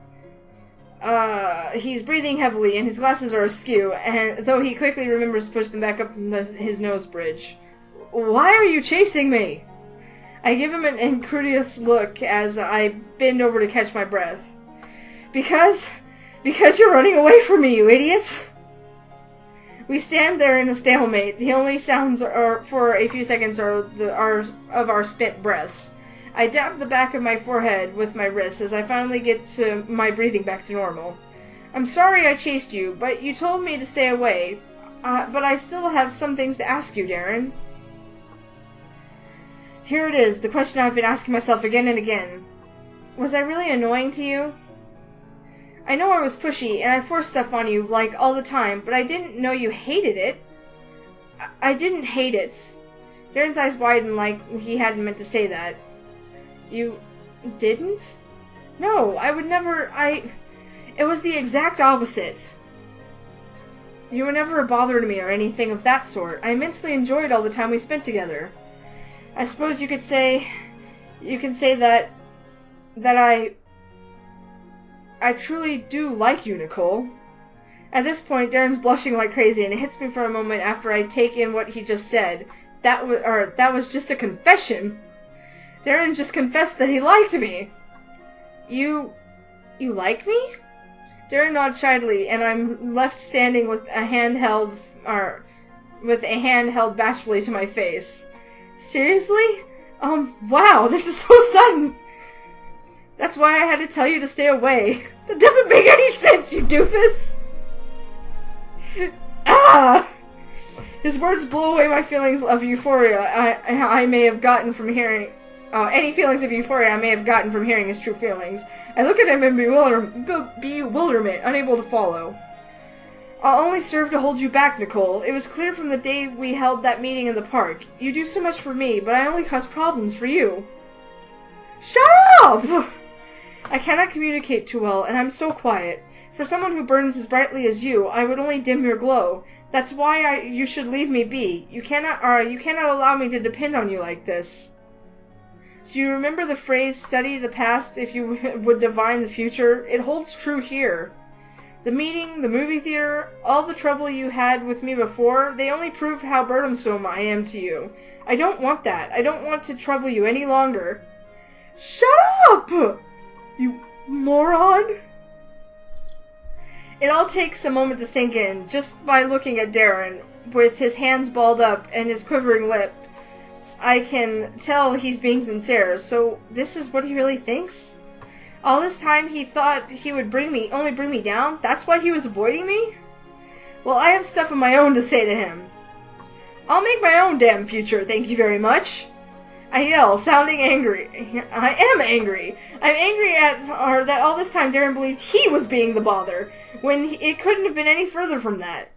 He's breathing heavily, and his glasses are askew, and though he quickly remembers to push them back up his nose bridge. Why are you chasing me? I give him an incredulous look as I bend over to catch my breath. Because you're running away from me, you idiot! We stand there in a stalemate. The only sounds for a few seconds are of our spent breaths. I dab the back of my forehead with my wrist as I finally get to my breathing back to normal. I'm sorry I chased you, but you told me to stay away. But I still have some things to ask you, Darren. Here it is, the question I've been asking myself again and again. Was I really annoying to you? I know I was pushy, and I forced stuff on you, like, all the time, but I didn't know you hated it. I didn't hate it. Darren's eyes widened like he hadn't meant to say that. You didn't? No, I would never, It was the exact opposite. You were never a bother to me or anything of that sort. I immensely enjoyed all the time we spent together. I suppose you can say that I truly do like you, Nicole. At this point, Darren's blushing like crazy, and it hits me for a moment after I take in what he just said. That was just a confession. Darren just confessed that he liked me. You like me? Darren nods shyly, and I'm left standing with a hand held bashfully to my face. Seriously? Wow, this is so sudden. That's why I had to tell you to stay away. That doesn't make any sense, you doofus! Ah! His words blow away my feelings of euphoria I may have gotten from hearing... any feelings of euphoria I may have gotten from hearing his true feelings. I look at him in bewilderment, unable to follow. I'll only serve to hold you back, Nicole. It was clear from the day we held that meeting in the park. You do so much for me, but I only cause problems for you. Shut up! I cannot communicate too well, and I'm so quiet. For someone who burns as brightly as you, I would only dim your glow. That's why you should leave me be. You cannot allow me to depend on you like this. Do you remember the phrase, study the past if you would divine the future? It holds true here. The meeting, the movie theater, all the trouble you had with me before, they only prove how burdensome I am to you. I don't want that. I don't want to trouble you any longer. Shut up! You moron! It all takes a moment to sink in, just by looking at Darren, with his hands balled up and his quivering lips. I can tell he's being sincere, so this is what he really thinks? All this time he thought he would only bring me down? That's why he was avoiding me? Well, I have stuff of my own to say to him. I'll make my own damn future, thank you very much. I yell, sounding angry. I am angry. I'm angry that all this time Darren believed he was being the bother, when it couldn't have been any further from that.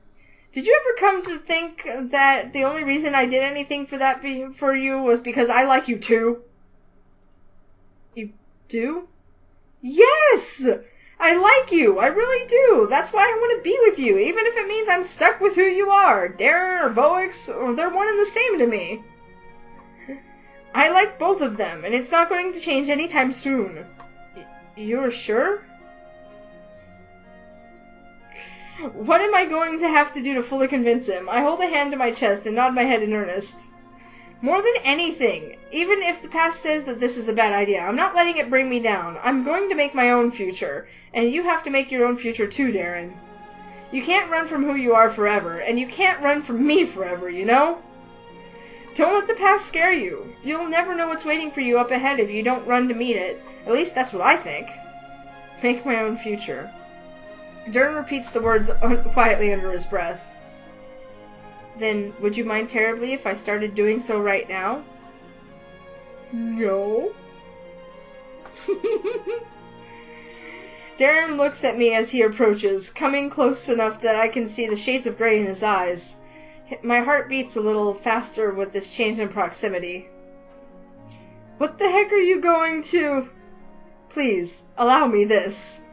Did you ever come to think that the only reason I did anything for you was because I like you too? You do? Yes! I like you. I really do. That's why I want to be with you, even if it means I'm stuck with who you are. Darren or Voix, or they're one and the same to me. I like both of them, and it's not going to change anytime soon. You're sure? What am I going to have to do to fully convince him? I hold a hand to my chest and nod my head in earnest. More than anything, even if the past says that this is a bad idea, I'm not letting it bring me down. I'm going to make my own future, and you have to make your own future too, Darren. You can't run from who you are forever, and you can't run from me forever, you know? Don't let the past scare you. You'll never know what's waiting for you up ahead if you don't run to meet it. At least that's what I think. Make my own future. Darren repeats the words quietly under his breath. Then, would you mind terribly if I started doing so right now? No. Darren looks at me as he approaches, coming close enough that I can see the shades of gray in his eyes. My heart beats a little faster with this change in proximity. What the heck are you going to... Please, allow me this.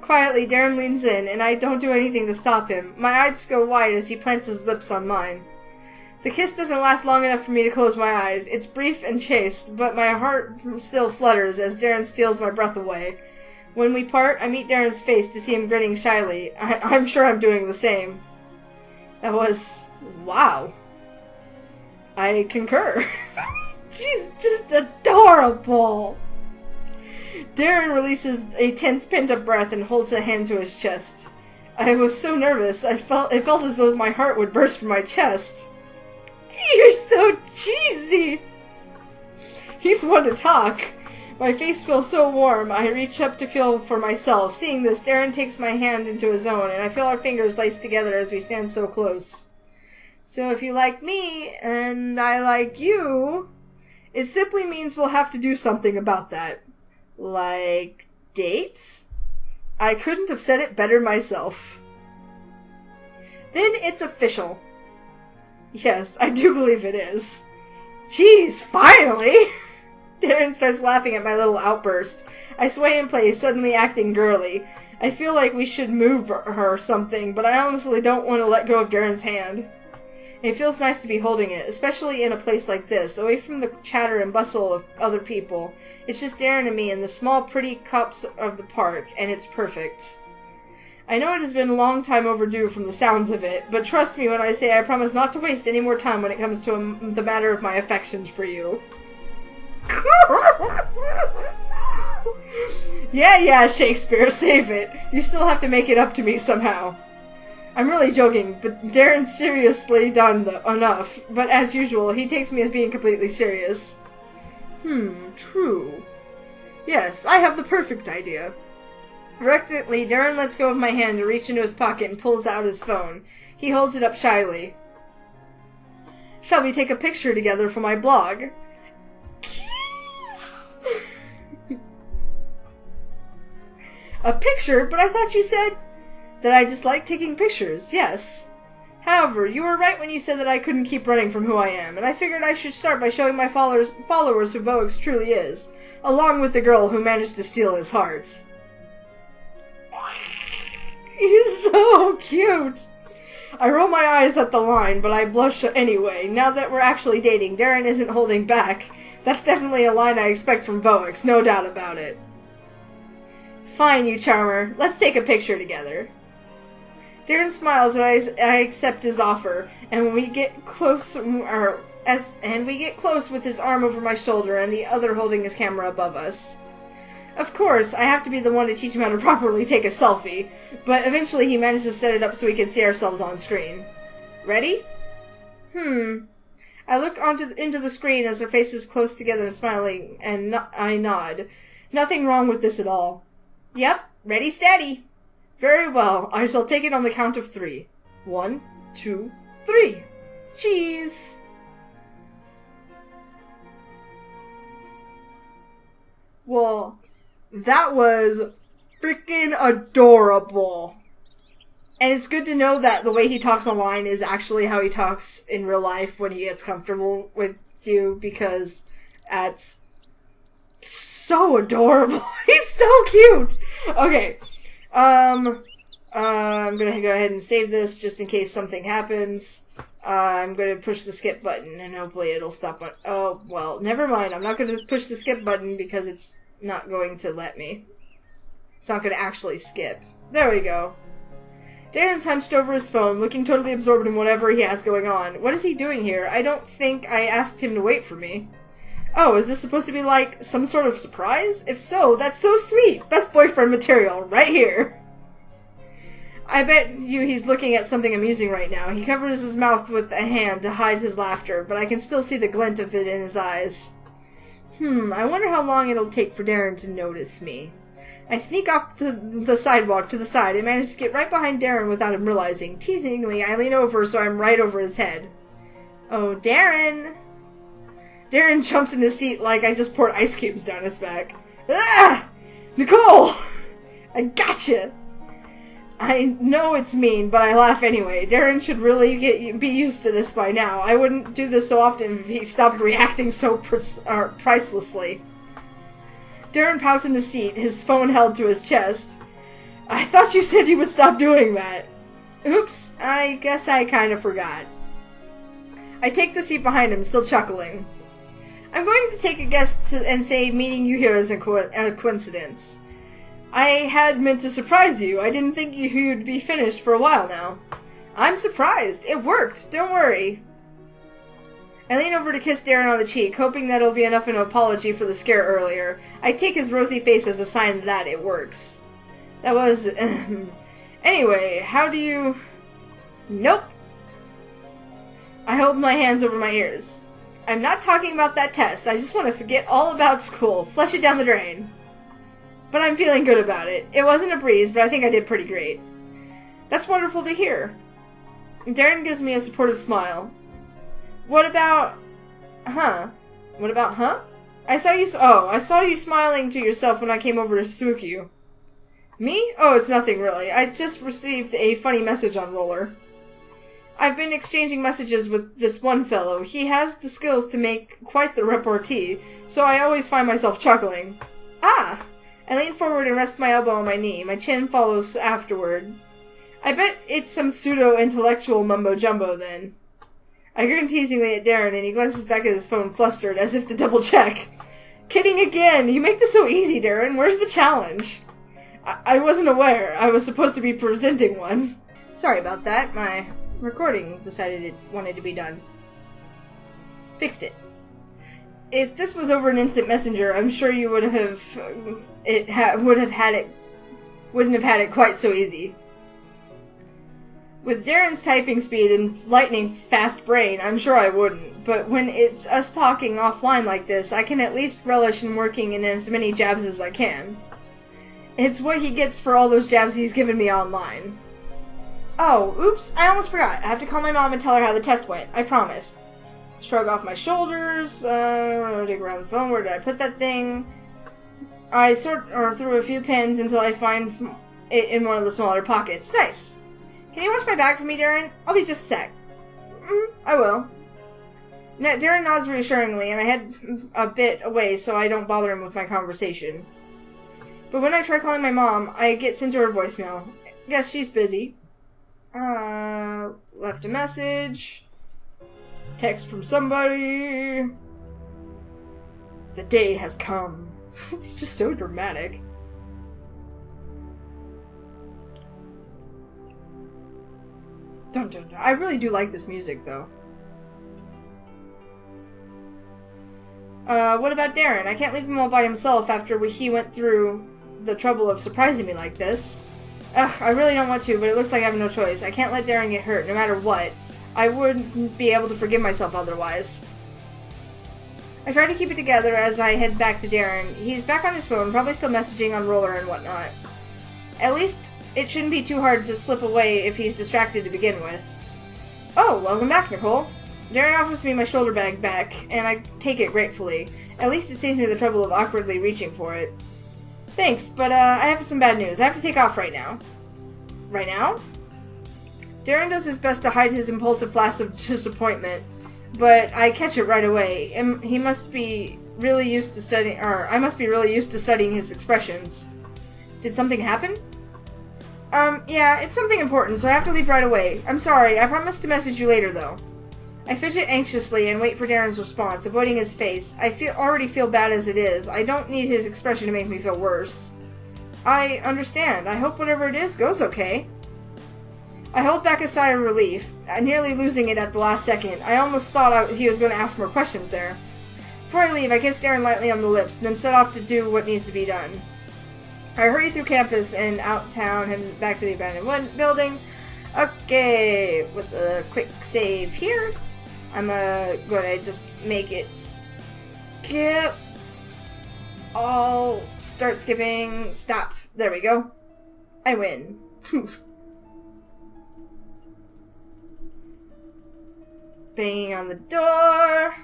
Quietly, Darren leans in, and I don't do anything to stop him. My eyes go wide as he plants his lips on mine. The kiss doesn't last long enough for me to close my eyes. It's brief and chaste, but my heart still flutters as Darren steals my breath away. When we part, I meet Darren's face to see him grinning shyly. I'm sure I'm doing the same. That was... wow. I concur. She's just adorable. Darren releases a tense, pent-up breath and holds a hand to his chest. I was so nervous, it felt as though my heart would burst from my chest. You're so cheesy! He's one to talk. My face feels so warm, I reach up to feel for myself. Seeing this, Darren takes my hand into his own, and I feel our fingers laced together as we stand so close. So if you like me, and I like you, it simply means we'll have to do something about that. Like, dates? I couldn't have said it better myself. Then it's official. Yes, I do believe it is. Jeez, finally! Darren starts laughing at my little outburst. I sway in place, suddenly acting girly. I feel like we should move her or something, but I honestly don't want to let go of Darren's hand. It feels nice to be holding it, especially in a place like this, away from the chatter and bustle of other people. It's just Darren and me in the small, pretty cups of the park, and it's perfect. I know it has been a long time overdue from the sounds of it, but trust me when I say I promise not to waste any more time when it comes to the matter of my affections for you. Yeah, Shakespeare, save it. You still have to make it up to me somehow. I'm really joking, but Darren's seriously done enough. But as usual, he takes me as being completely serious. True. Yes, I have the perfect idea. Reluctantly, Darren lets go of my hand to reach into his pocket and pulls out his phone. He holds it up shyly. Shall we take a picture together for my blog? A picture? But I thought you said... that I dislike taking pictures, yes. However, you were right when you said that I couldn't keep running from who I am, and I figured I should start by showing my followers who Voix truly is, along with the girl who managed to steal his heart. He's so cute! I roll my eyes at the line, but I blush anyway. Now that we're actually dating, Darren isn't holding back. That's definitely a line I expect from Voix, no doubt about it. Fine, you charmer. Let's take a picture together. Darren smiles and I accept his offer, and we get close with his arm over my shoulder and the other holding his camera above us. Of course, I have to be the one to teach him how to properly take a selfie, but eventually he manages to set it up so we can see ourselves on screen. Ready? I look into the screen as our faces close together and smiling, and I nod. Nothing wrong with this at all. Yep, ready, steady. Very well, I shall take it on the count of 3. 1, 2, 3. Cheese! Well, that was freaking adorable. And it's good to know that the way he talks online is actually how he talks in real life when he gets comfortable with you, because that's so adorable. He's so cute. Okay, I'm gonna go ahead and save this just in case something happens. I'm gonna push the skip button and hopefully it'll stop on. Oh, well, never mind. I'm not gonna push the skip button because it's not going to let me. It's not gonna actually skip. There we go. Darren's hunched over his phone, looking totally absorbed in whatever he has going on. What is he doing here? I don't think I asked him to wait for me. Oh, is this supposed to be like some sort of surprise? If so, that's so sweet! Best boyfriend material, right here. I bet you he's looking at something amusing right now. He covers his mouth with a hand to hide his laughter, but I can still see the glint of it in his eyes. I wonder how long it'll take for Darren to notice me. I sneak off the sidewalk to the side and manage to get right behind Darren without him realizing. Teasingly, I lean over so I'm right over his head. Oh, Darren! Darren jumps in his seat like I just poured ice cubes down his back. Ah! Nicole! I gotcha! I know it's mean, but I laugh anyway. Darren should really be used to this by now. I wouldn't do this so often if he stopped reacting so pricelessly. Darren pouts in the seat, his phone held to his chest. I thought you said you would stop doing that. Oops, I guess I kind of forgot. I take the seat behind him, still chuckling. I'm going to take a guess and say meeting you here is a coincidence. I had meant to surprise you. I didn't think you'd be finished for a while now. I'm surprised. It worked. Don't worry. I lean over to kiss Darren on the cheek, hoping that it'll be enough of an apology for the scare earlier. I take his rosy face as a sign that it works. That was... Anyway, how do you... Nope. I hold my hands over my ears. I'm not talking about that test. I just want to forget all about school. Flush it down the drain. But I'm feeling good about it. It wasn't a breeze, but I think I did pretty great. That's wonderful to hear. Darren gives me a supportive smile. What about... Huh? What about huh? I saw you smiling to yourself when I came over to spook you. Me? Oh, it's nothing really. I just received a funny message on Roller. I've been exchanging messages with this one fellow. He has the skills to make quite the repartee, so I always find myself chuckling. Ah! I lean forward and rest my elbow on my knee. My chin follows afterward. I bet it's some pseudo-intellectual mumbo-jumbo, then. I grin teasingly at Darren, and he glances back at his phone flustered, as if to double-check. Kidding again! You make this so easy, Darren. Where's the challenge? I wasn't aware. I was supposed to be presenting one. Sorry about that. My recording decided it wanted to be done. Fixed it. If this was over an instant messenger, I'm sure you would have... wouldn't have had it quite so easy. With Darren's typing speed and lightning fast brain, I'm sure I wouldn't. But when it's us talking offline like this, I can at least relish in working in as many jabs as I can. It's what he gets for all those jabs he's given me online. Oh, oops, I almost forgot. I have to call my mom and tell her how the test went. I promised. Shrug off my shoulders, dig around the phone. Where did I put that thing? I sort through a few pins until I find it in one of the smaller pockets. Nice. Can you watch my bag for me, Darren? I'll be just a sec. I will. Now, Darren nods reassuringly, and I head a bit away so I don't bother him with my conversation. But when I try calling my mom, I get sent to her voicemail. Guess she's busy. Left a message. Text from somebody. The day has come. It's just so dramatic. Dun, dun, dun. I really do like this music, though. What about Darren? I can't leave him all by himself after he went through the trouble of surprising me like this. Ugh, I really don't want to, but it looks like I have no choice. I can't let Darren get hurt, no matter what. I wouldn't be able to forgive myself otherwise. I try to keep it together as I head back to Darren. He's back on his phone, probably still messaging on Roller and whatnot. At least it shouldn't be too hard to slip away if he's distracted to begin with. Oh, welcome back, Nicole. Darren offers me my shoulder bag back, and I take it gratefully. At least it saves me the trouble of awkwardly reaching for it. Thanks, but I have some bad news. I have to take off right now. Right now? Darren does his best to hide his impulsive flash of disappointment, but I catch it right away. He must be really used to studying, or I must be really used to studying his expressions. Did something happen? Yeah, it's something important, so I have to leave right away. I'm sorry, I promise to message you later, though. I fidget anxiously and wait for Darren's response, avoiding his face. I already feel bad as it is. I don't need his expression to make me feel worse. I understand. I hope whatever it is goes okay. I hold back a sigh of relief, nearly losing it at the last second. I almost thought he was going to ask more questions there. Before I leave, I kiss Darren lightly on the lips, and then set off to do what needs to be done. I hurry through campus and out town and back to the abandoned building. Okay, with a quick save here. I'm gonna just make it skip. I'll start skipping. Stop. There we go. I win. Banging on the door.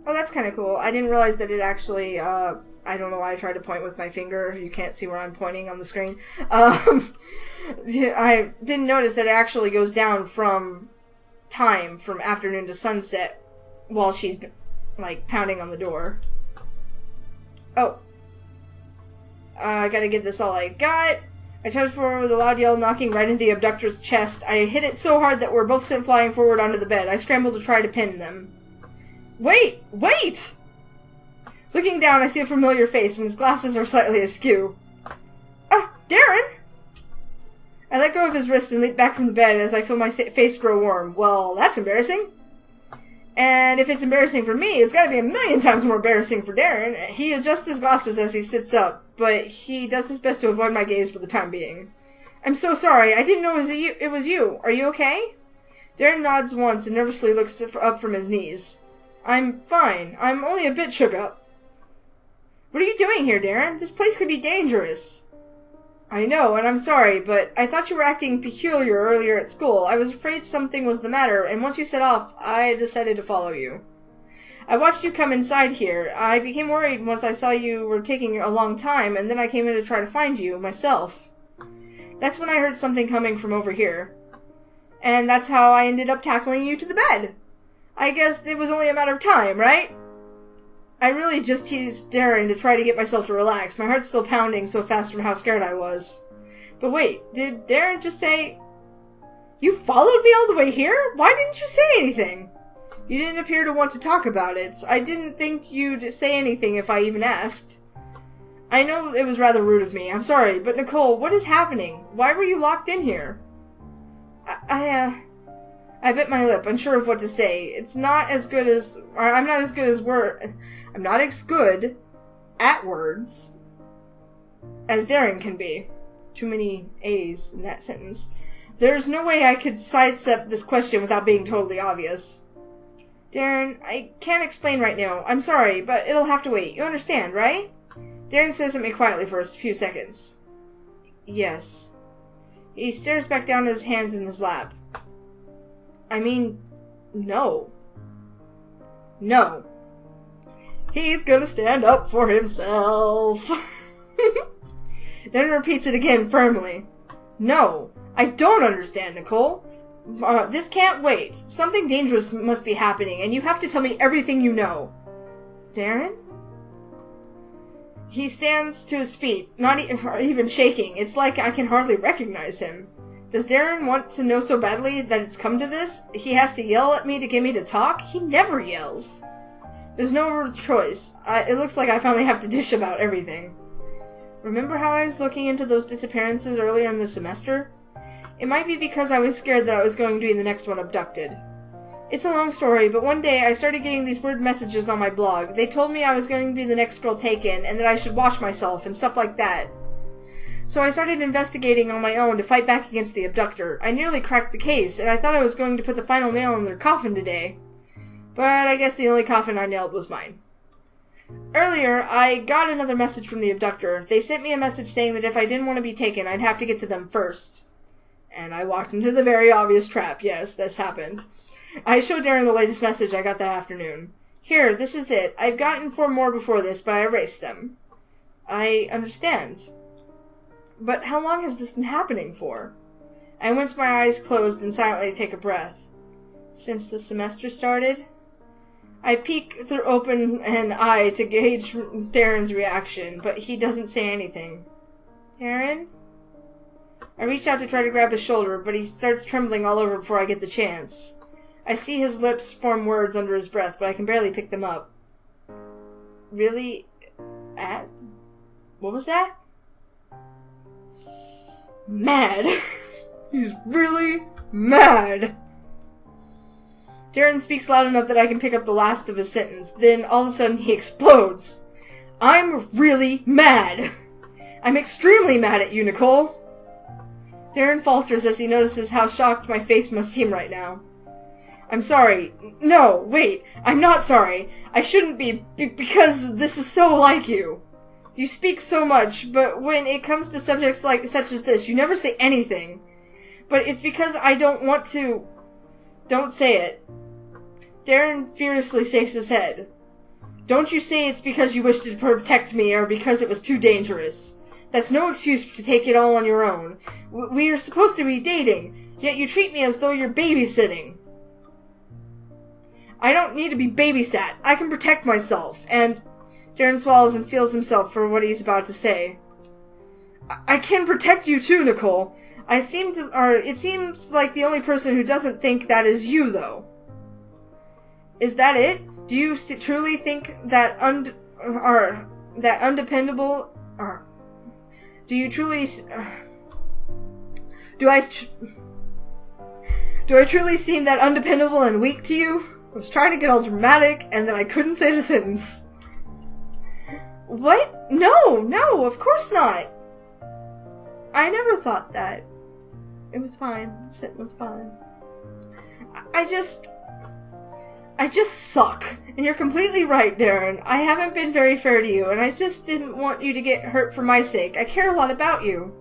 Oh, that's kind of cool. I didn't realize that it actually, I don't know why I tried to point with my finger. You can't see where I'm pointing on the screen. I didn't notice that it actually goes down from time from afternoon to sunset while she's like pounding on the door. Oh. I gotta get this all I got. I charged forward with a loud yell, knocking right into the abductor's chest. I hit it so hard that we're both sent flying forward onto the bed. I scrambled to try to pin them. Wait! Wait! Looking down, I see a familiar face, and his glasses are slightly askew. Ah, Darren! I let go of his wrist and leap back from the bed as I feel my face grow warm. Well, that's embarrassing. And if it's embarrassing for me, it's gotta be a million times more embarrassing for Darren. He adjusts his glasses as he sits up, but he does his best to avoid my gaze for the time being. I'm so sorry. I didn't know it was you. Are you okay? Darren nods once and nervously looks up from his knees. I'm fine. I'm only a bit shook up. What are you doing here, Darren? This place could be dangerous. I know, and I'm sorry, but I thought you were acting peculiar earlier at school. I was afraid something was the matter, and once you set off, I decided to follow you. I watched you come inside here. I became worried once I saw you were taking a long time, and then I came in to try to find you, myself. That's when I heard something coming from over here. And that's how I ended up tackling you to the bed. I guess it was only a matter of time, right? I really just teased Darren to try to get myself to relax. My heart's still pounding so fast from how scared I was. But wait, did Darren just say... You followed me all the way here? Why didn't you say anything? You didn't appear to want to talk about it. I didn't think you'd say anything if I even asked. I know it was rather rude of me. I'm sorry, but Nicole, what is happening? Why were you locked in here? I bit my lip, unsure of what to say. It's not as good as... I'm not as good at words as Darren can be. Too many A's in that sentence. There's no way I could sidestep this question without being totally obvious. Darren, I can't explain right now. I'm sorry, but it'll have to wait. You understand, right? Darren stares at me quietly for a few seconds. Yes. He stares back down at his hands in his lap. I mean, no. No. He's gonna stand up for himself. Darren repeats it again firmly. No. I don't understand, Nicole. This can't wait. Something dangerous must be happening, and you have to tell me everything you know. Darren? He stands to his feet, not even shaking. It's like I can hardly recognize him. Does Darren want to know so badly that it's come to this? He has to yell at me to get me to talk? He never yells. There's no choice. It looks like I finally have to dish about everything. Remember how I was looking into those disappearances earlier in the semester? It might be because I was scared that I was going to be the next one abducted. It's a long story, but one day I started getting these weird messages on my blog. They told me I was going to be the next girl taken, and that I should watch myself, and stuff like that. So I started investigating on my own to fight back against the abductor. I nearly cracked the case, and I thought I was going to put the final nail in their coffin today. But I guess the only coffin I nailed was mine. Earlier, I got another message from the abductor. They sent me a message saying that if I didn't want to be taken, I'd have to get to them first. And I walked into the very obvious trap. Yes, this happened. I showed Darren the latest message I got that afternoon. Here, this is it. I've gotten 4 more before this, but I erased them. I understand. But how long has this been happening for? I winced my eyes closed and silently take a breath. Since the semester started? I peek through open an eye to gauge Darren's reaction, but he doesn't say anything. Darren? I reach out to try to grab his shoulder, but he starts trembling all over before I get the chance. I see his lips form words under his breath, but I can barely pick them up. Really? What was that? Mad. He's really mad. Darren speaks loud enough that I can pick up the last of his sentence. Then, all of a sudden, he explodes. I'm really mad. I'm extremely mad at you, Nicole. Darren falters as he notices how shocked my face must seem right now. I'm sorry. No, wait. I'm not sorry. I shouldn't be, because this is so like you. You speak so much, but when it comes to subjects such as this, you never say anything. But it's because I don't want to. Don't say it. Darren furiously shakes his head. Don't you say it's because you wish to protect me or because it was too dangerous. That's no excuse to take it all on your own. We are supposed to be dating, yet you treat me as though you're babysitting. I don't need to be babysat. I can protect myself, and... Darren swallows and steels himself for what he's about to say. I can protect you too, Nicole. It seems like the only person who doesn't think that is you, though. Is that it? Do you truly think that undependable... do you truly... Do I truly seem that undependable and weak to you? I was trying to get all dramatic, and then I couldn't say the sentence. What? No, of course not. I never thought that. It was fine. The sentence was fine. I just suck. And you're completely right, Darren. I haven't been very fair to you, and I just didn't want you to get hurt for my sake. I care a lot about you.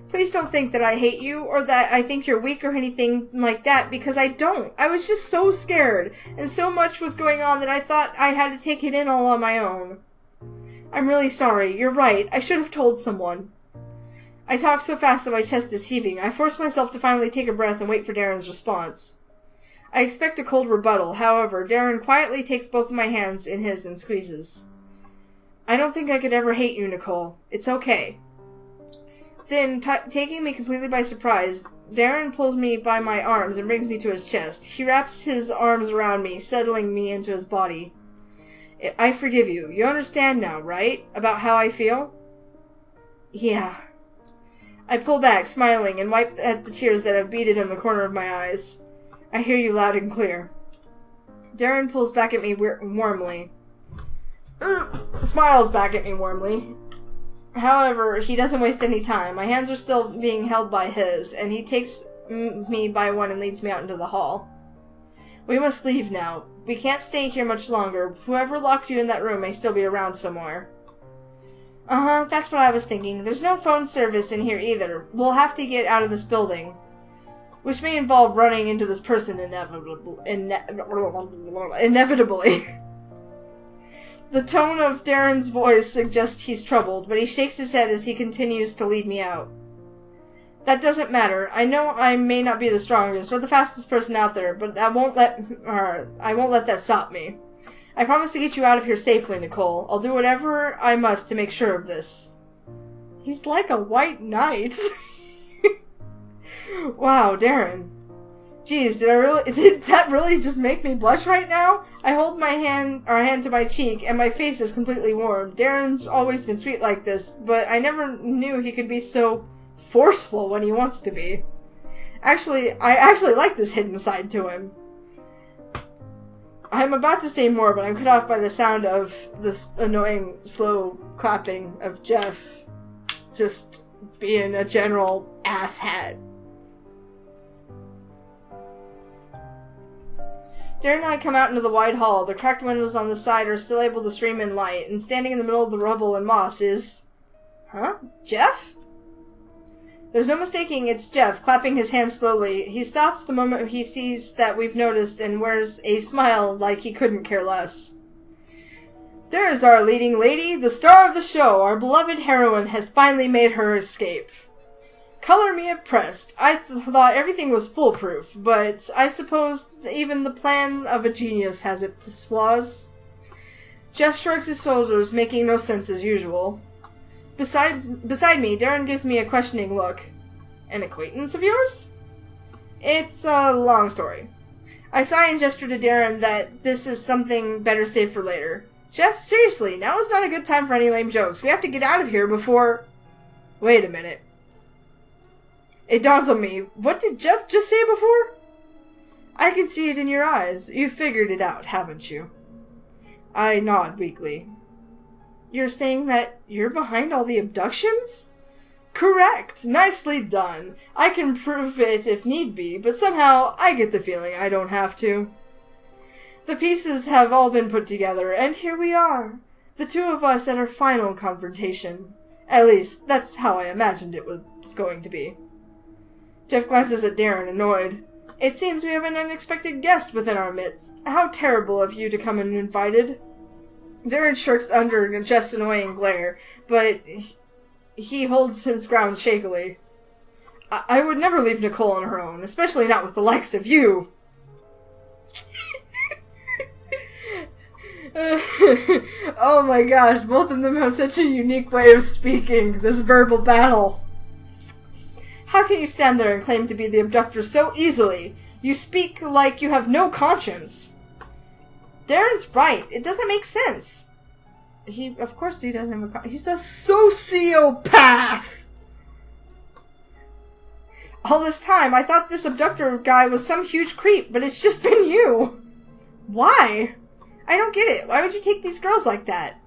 Please don't think that I hate you, or that I think you're weak or anything like that, because I don't. I was just so scared, and so much was going on that I thought I had to take it in all on my own. I'm really sorry. You're right. I should have told someone. I talk so fast that my chest is heaving. I force myself to finally take a breath and wait for Darren's response. I expect a cold rebuttal. However, Darren quietly takes both of my hands in his and squeezes. I don't think I could ever hate you, Nicole. It's okay. Then, taking me completely by surprise, Darren pulls me by my arms and brings me to his chest. He wraps his arms around me, settling me into his body. I forgive you. You understand now, right? About how I feel? Yeah. I pull back, smiling, and wipe at the tears that have beaded in the corner of my eyes. I hear you loud and clear. Darren pulls back at me warmly. Smiles back at me warmly. However, he doesn't waste any time. My hands are still being held by his, and he takes me by one and leads me out into the hall. We must leave now. We can't stay here much longer. Whoever locked you in that room may still be around somewhere. Uh-huh, that's what I was thinking. There's no phone service in here either. We'll have to get out of this building. Which may involve running into this person inevitably. The tone of Darren's voice suggests he's troubled, but he shakes his head as he continues to lead me out. That doesn't matter. I know I may not be the strongest or the fastest person out there, but I won't let that stop me. I promise to get you out of here safely, Nicole. I'll do whatever I must to make sure of this. He's like a white knight. Wow, Darren. Jeez, did that really just make me blush right now? I hold my hand to my cheek, and my face is completely warm. Darren's always been sweet like this, but I never knew he could be so forceful when he wants to be. I actually like this hidden side to him. I'm about to say more, but I'm cut off by the sound of this annoying, slow clapping of Jeff just being a general asshat. Darren and I come out into the wide hall. The cracked windows on the side are still able to stream in light, and standing in the middle of the rubble and moss is... Huh? Jeff? There's no mistaking it's Jeff, clapping his hands slowly. He stops the moment he sees that we've noticed and wears a smile like he couldn't care less. There is our leading lady, the star of the show. Our beloved heroine has finally made her escape. Color me impressed. I thought everything was foolproof, but I suppose even the plan of a genius has its flaws. Jeff shrugs his shoulders, making no sense as usual. Beside me, Darren gives me a questioning look. An acquaintance of yours? It's a long story. I sigh and gesture to Darren that this is something better saved for later. Jeff, seriously, now is not a good time for any lame jokes. We have to get out of here before... Wait a minute. It dawns on me. What did Jeff just say before? I can see it in your eyes. You've figured it out, haven't you? I nod weakly. You're saying that you're behind all the abductions? Correct. Nicely done. I can prove it if need be, but somehow I get the feeling I don't have to. The pieces have all been put together, and here we are. The two of us at our final confrontation. At least, that's how I imagined it was going to be. Jeff glances at Darren, annoyed. It seems we have an unexpected guest within our midst. How terrible of you to come uninvited. Darren shirks under Jeff's annoying glare, but he holds his ground shakily. I would never leave Nicole on her own, especially not with the likes of you. Oh my gosh, both of them have such a unique way of speaking, this verbal battle. How can you stand there and claim to be the abductor so easily? You speak like you have no conscience. Darren's right, it doesn't make sense. Of course he doesn't have a conscience. He's a sociopath! All this time, I thought this abductor guy was some huge creep, but it's just been you. Why? I don't get it. Why would you take these girls like that?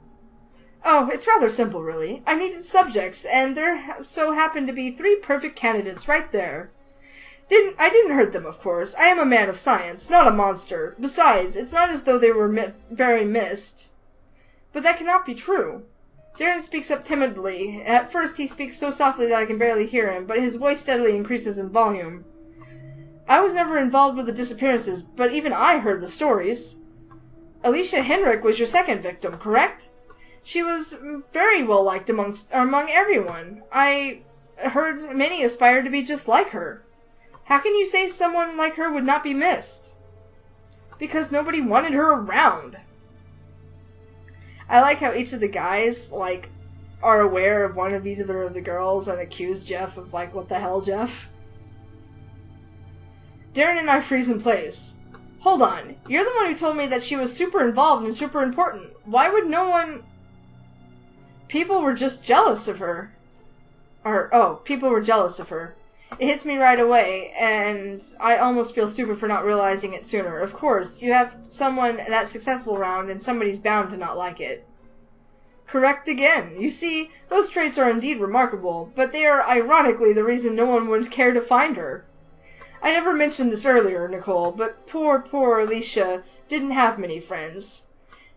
Oh, it's rather simple, really. I needed subjects, and there so happened to be 3 perfect candidates right there. I didn't hurt them, of course. I am a man of science, not a monster. Besides, it's not as though they were very missed. But that cannot be true. Darren speaks up timidly. At first, he speaks so softly that I can barely hear him, but his voice steadily increases in volume. I was never involved with the disappearances, but even I heard the stories. Alicia Henrik was your second victim, correct? She was very well liked among everyone. I heard many aspire to be just like her. How can you say someone like her would not be missed? Because nobody wanted her around. I like how each of the guys, are aware of one of either of the girls and accuse Jeff of, what the hell, Jeff? Darren and I freeze in place. Hold on, you're the one who told me that she was super involved and super important. Why would no one... People were just jealous of her. People were jealous of her. It hits me right away, and I almost feel stupid for not realizing it sooner. Of course, you have someone that successful around, and somebody's bound to not like it. Correct again. You see, those traits are indeed remarkable, but they are ironically the reason no one would care to find her. I never mentioned this earlier, Nicole, but poor Alicia didn't have many friends.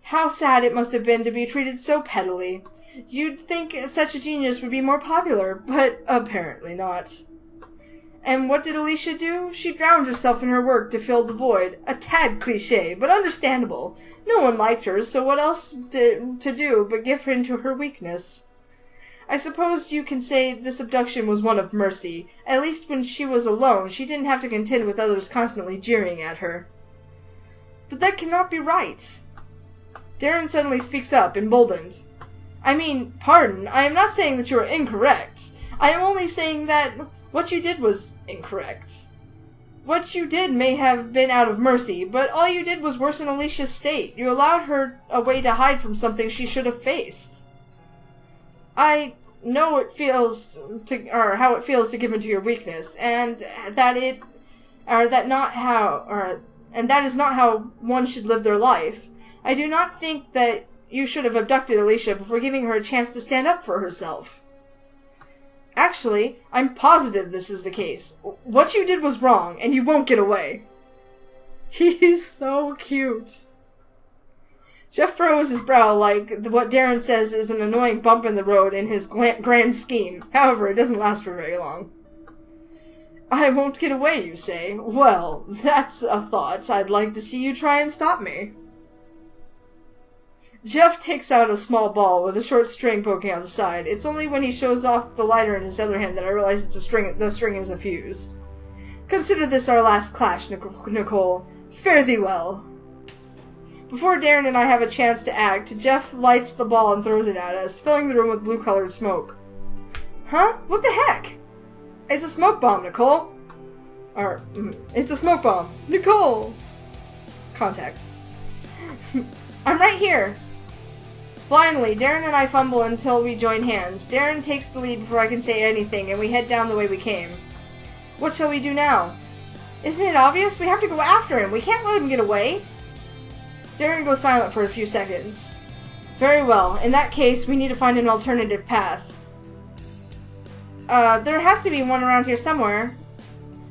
How sad it must have been to be treated so pettily. You'd think such a genius would be more popular, but apparently not. And what did Alicia do? She drowned herself in her work to fill the void. A tad cliché, but understandable. No one liked her, so what else to do but give in to her weakness? I suppose you can say this abduction was one of mercy. At least when she was alone, she didn't have to contend with others constantly jeering at her. But that cannot be right. Darren suddenly speaks up, emboldened. I mean, pardon, I am not saying that you are incorrect. I am only saying that what you did was incorrect. What you did may have been out of mercy, but all you did was worsen Alicia's state. You allowed her a way to hide from something she should have faced. I know how it feels to give into your weakness, and that is not how one should live their life. I do not think that you should have abducted Alicia before giving her a chance to stand up for herself. Actually, I'm positive this is the case. What you did was wrong, and you won't get away. He's so cute. Jeff furrows his brow like what Darren says is an annoying bump in the road in his grand scheme. However, it doesn't last for very long. I won't get away, you say? Well, that's a thought. I'd like to see you try and stop me. Jeff takes out a small ball with a short string poking out the side. It's only when he shows off the lighter in his other hand that I realize it's a string. The string is a fuse. Consider this our last clash, Nicole. Fare thee well. Before Darren and I have a chance to act, Jeff lights the ball and throws it at us, filling the room with blue-colored smoke. Huh? What the heck? It's a smoke bomb, Nicole. Or, it's a smoke bomb. Nicole! Context. I'm right here. Blindly, Darren and I fumble until we join hands. Darren takes the lead before I can say anything, and we head down the way we came. What shall we do now? Isn't it obvious? We have to go after him. We can't let him get away. Darren goes silent for a few seconds. Very well. In that case, we need to find an alternative path. There has to be one around here somewhere.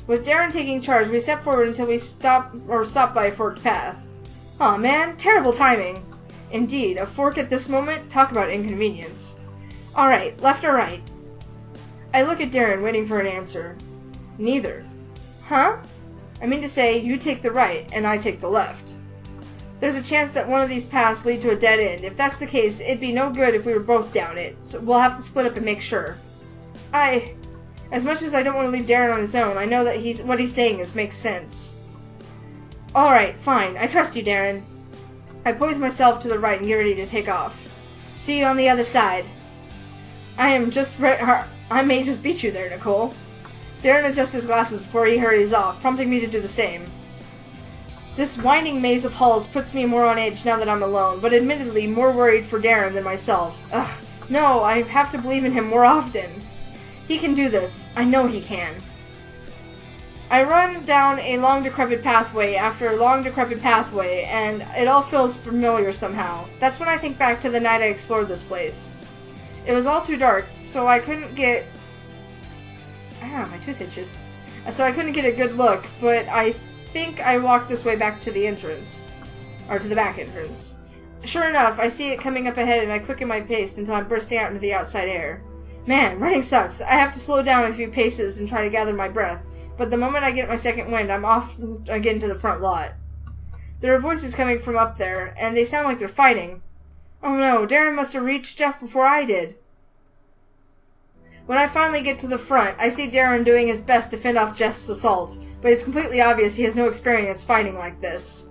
With Darren taking charge, we step forward until we stop by a forked path. Aw, man. Terrible timing. Indeed, a fork at this moment? Talk about inconvenience. Alright, left or right? I look at Darren, waiting for an answer. Neither. Huh? I mean to say, you take the right, and I take the left. There's a chance that one of these paths lead to a dead end. If that's the case, it'd be no good if we were both down it, so we'll have to split up and make sure. As much as I don't want to leave Darren on his own, I know that what he's saying makes sense. Alright, fine. I trust you, Darren. I poise myself to the right and get ready to take off. See you on the other side. I may just beat you there, Nicole. Darren adjusts his glasses before he hurries off, prompting me to do the same. This winding maze of halls puts me more on edge now that I'm alone, but admittedly more worried for Darren than myself. Ugh, no, I have to believe in him more often. He can do this. I know he can. I run down a long decrepit pathway after a long decrepit pathway, and it all feels familiar somehow. That's when I think back to the night I explored this place. It was all too dark, so I couldn't get... my tooth itches. So I couldn't get a good look, but I think I walked this way back to the entrance. Or to the back entrance. Sure enough, I see it coming up ahead and I quicken my pace until I'm bursting out into the outside air. Man, running sucks. I have to slow down a few paces and try to gather my breath. But the moment I get my second wind, I'm off again to the front lot. There are voices coming from up there, and they sound like they're fighting. Oh no, Darren must have reached Jeff before I did. When I finally get to the front, I see Darren doing his best to fend off Jeff's assault, but it's completely obvious he has no experience fighting like this.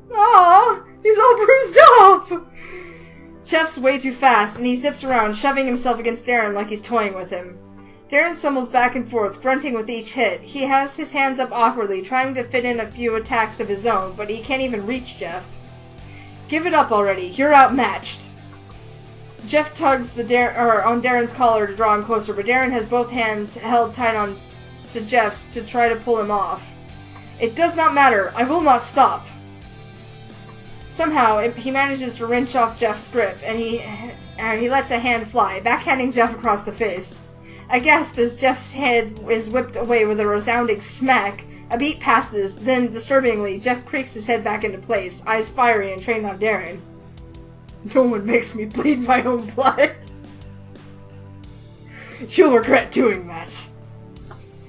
Aww, he's all bruised up! Jeff's way too fast, and he zips around, shoving himself against Darren like he's toying with him. Darren stumbles back and forth, grunting with each hit. He has his hands up awkwardly, trying to fit in a few attacks of his own, but he can't even reach Jeff. Give it up already. You're outmatched. Jeff tugs on Darren's collar to draw him closer, but Darren has both hands held tight on to Jeff's to try to pull him off. It does not matter. I will not stop. Somehow, he manages to wrench off Jeff's grip, and he lets a hand fly, backhanding Jeff across the face. I gasp as Jeff's head is whipped away with a resounding smack. A beat passes, then, disturbingly, Jeff creaks his head back into place, eyes fiery and trained on Darren. No one makes me bleed my own blood. You'll regret doing that.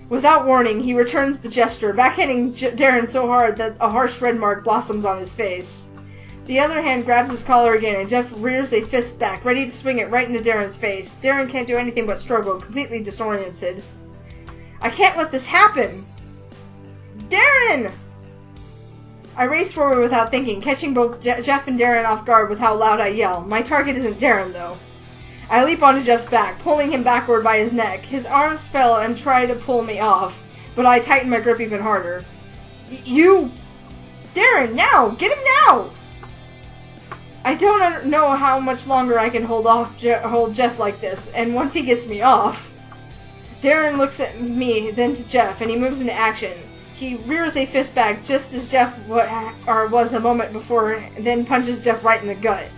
Without warning, he returns the gesture, backhanding Darren so hard that a harsh red mark blossoms on his face. The other hand grabs his collar again, and Jeff rears a fist back, ready to swing it right into Darren's face. Darren can't do anything but struggle, completely disoriented. I can't let this happen! Darren! I race forward without thinking, catching both Jeff and Darren off guard with how loud I yell. My target isn't Darren, though. I leap onto Jeff's back, pulling him backward by his neck. His arms fell and try to pull me off, but I tighten my grip even harder. You... Darren, now! Get him now! I don't know how much longer I can hold Jeff like this, and once he gets me off... Darren looks at me, then to Jeff, and he moves into action. He rears a fist back just as Jeff was a moment before, then punches Jeff right in the gut.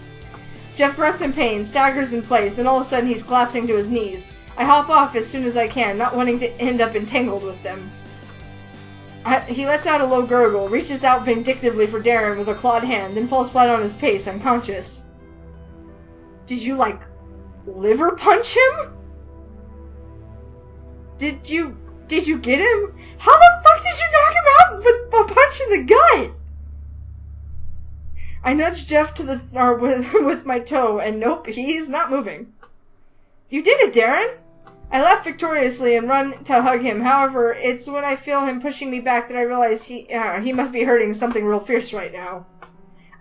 Jeff grunts in pain, staggers in place, then all of a sudden he's collapsing to his knees. I hop off as soon as I can, not wanting to end up entangled with them. He lets out a low gurgle, reaches out vindictively for Darren with a clawed hand, then falls flat on his face, unconscious. Did you, liver punch him? Did you get him? How the fuck did you knock him out with a punch in the gut? I nudge Jeff with my toe, and nope, he's not moving. You did it, Darren! I laugh victoriously and run to hug him. However, it's when I feel him pushing me back that I realize he must be hurting something real fierce right now.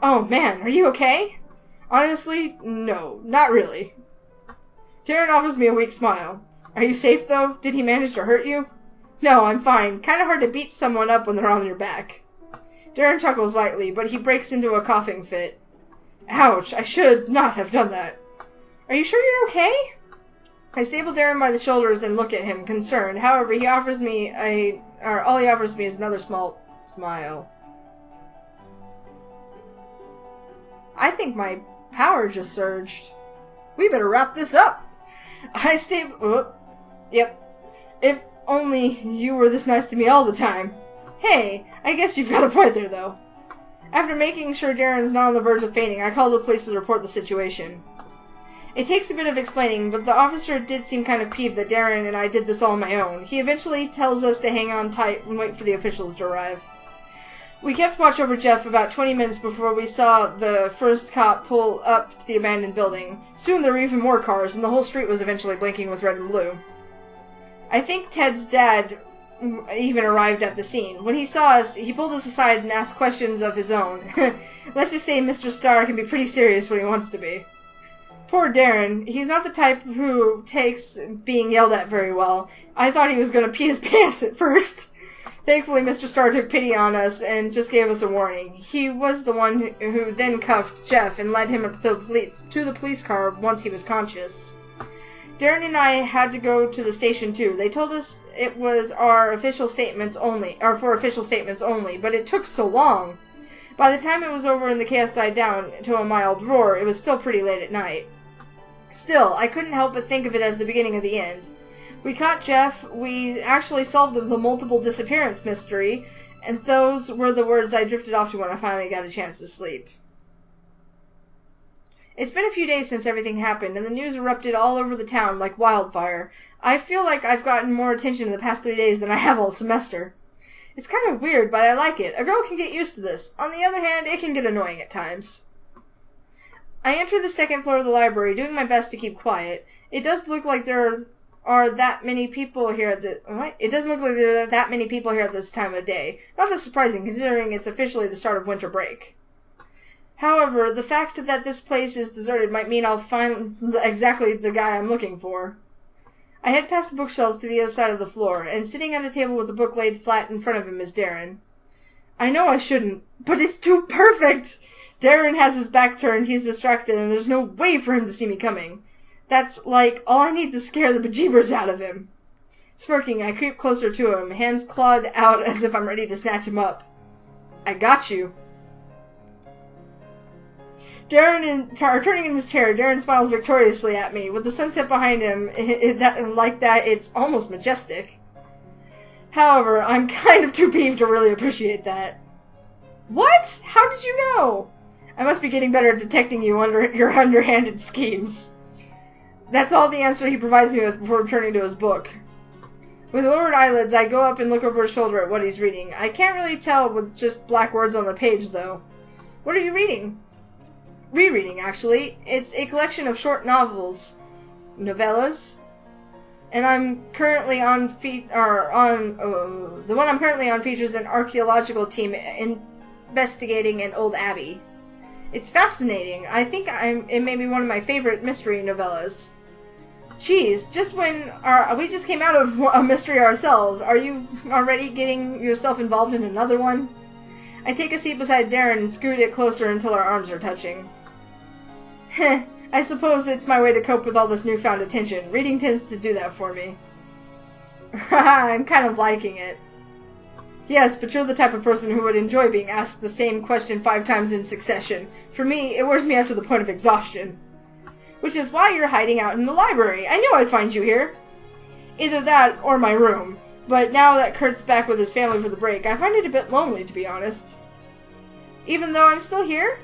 Oh man, are you okay? Honestly, no, not really. Darren offers me a weak smile. Are you safe, though? Did he manage to hurt you? No, I'm fine. Kinda hard to beat someone up when they're on your back. Darren chuckles lightly, but he breaks into a coughing fit. Ouch, I should not have done that. Are you sure you're okay? I staple Darren by the shoulders and look at him, concerned. However, all he offers me is another small smile. I think my power just surged. We better wrap this up. Yep. If only you were this nice to me all the time. Hey, I guess you've got a point there, though. After making sure Darren's not on the verge of fainting, I call the police to report the situation. It takes a bit of explaining, but the officer did seem kind of peeved that Darren and I did this all on my own. He eventually tells us to hang on tight and wait for the officials to arrive. We kept watch over Jeff about 20 minutes before we saw the first cop pull up to the abandoned building. Soon there were even more cars, and the whole street was eventually blinking with red and blue. I think Ted's dad even arrived at the scene. When he saw us, he pulled us aside and asked questions of his own. Let's just say Mr. Starr can be pretty serious when he wants to be. Poor Darren. He's not the type who takes being yelled at very well. I thought he was going to pee his pants at first. Thankfully, Mr. Starr took pity on us and just gave us a warning. He was the one who then cuffed Jeff and led him up to the police car once he was conscious. Darren and I had to go to the station too. They told us it was for official statements only, but it took so long. By the time it was over and the chaos died down to a mild roar, it was still pretty late at night. Still, I couldn't help but think of it as the beginning of the end. We caught Jeff, we actually solved the multiple disappearance mystery, and those were the words I drifted off to when I finally got a chance to sleep. It's been a few days since everything happened, and the news erupted all over the town like wildfire. I feel like I've gotten more attention in the past 3 days than I have all semester. It's kind of weird, but I like it. A girl can get used to this. On the other hand, it can get annoying at times. I enter the second floor of the library, doing my best to keep quiet. It does look like there are that many people here at It doesn't look like there are that many people here at this time of day. Not that surprising, considering it's officially the start of winter break. However, the fact that this place is deserted might mean I'll find exactly the guy I'm looking for. I head past the bookshelves to the other side of the floor, and sitting at a table with the book laid flat in front of him is Darren. I know I shouldn't, but it's too perfect! Darren has his back turned, he's distracted, and there's no way for him to see me coming. That's, like, all I need to scare the bejeebers out of him. Smirking, I creep closer to him, hands clawed out as if I'm ready to snatch him up. I got you. Turning in his chair, Darren smiles victoriously at me. With the sunset behind him, it's almost majestic. However, I'm kind of too peeved to really appreciate that. What? How did you know? I must be getting better at detecting your underhanded schemes. That's all the answer he provides me with before returning to his book. With lowered eyelids, I go up and look over his shoulder at what he's reading. I can't really tell with just black words on the page, though. What are you reading? Rereading, actually. It's a collection of short novellas, and I'm currently on the one I'm currently on features an archaeological team investigating an old abbey. It's fascinating. I think it may be one of my favorite mystery novellas. Geez, we just came out of a mystery ourselves. Are you already getting yourself involved in another one? I take a seat beside Darren and scoot it closer until our arms are touching. Heh, I suppose it's my way to cope with all this newfound attention. Reading tends to do that for me. Haha, I'm kind of liking it. Yes, but you're the type of person who would enjoy being asked the same question 5 times in succession. For me, it wears me out to the point of exhaustion. Which is why you're hiding out in the library. I knew I'd find you here. Either that, or my room. But now that Kurt's back with his family for the break, I find it a bit lonely, to be honest. Even though I'm still here?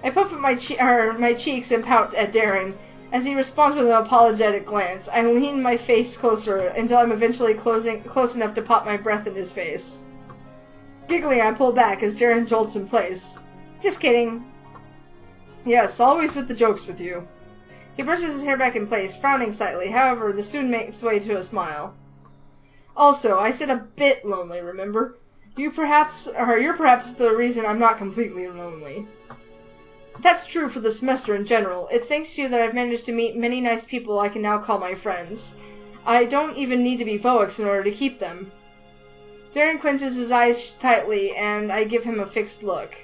I puff at my cheeks and pout at Darren. As he responds with an apologetic glance, I lean my face closer until I'm eventually close enough to pop my breath in his face. Giggling, I pull back as Darren jolts in place. Just kidding. Yes, always with the jokes with you. He brushes his hair back in place, frowning slightly. However, this soon makes way to a smile. Also, I said a bit lonely, remember? You're perhaps the reason I'm not completely lonely. That's true for the semester in general. It's thanks to you that I've managed to meet many nice people I can now call my friends. I don't even need to be Voix in order to keep them. Darren clenches his eyes tightly, and I give him a fixed look.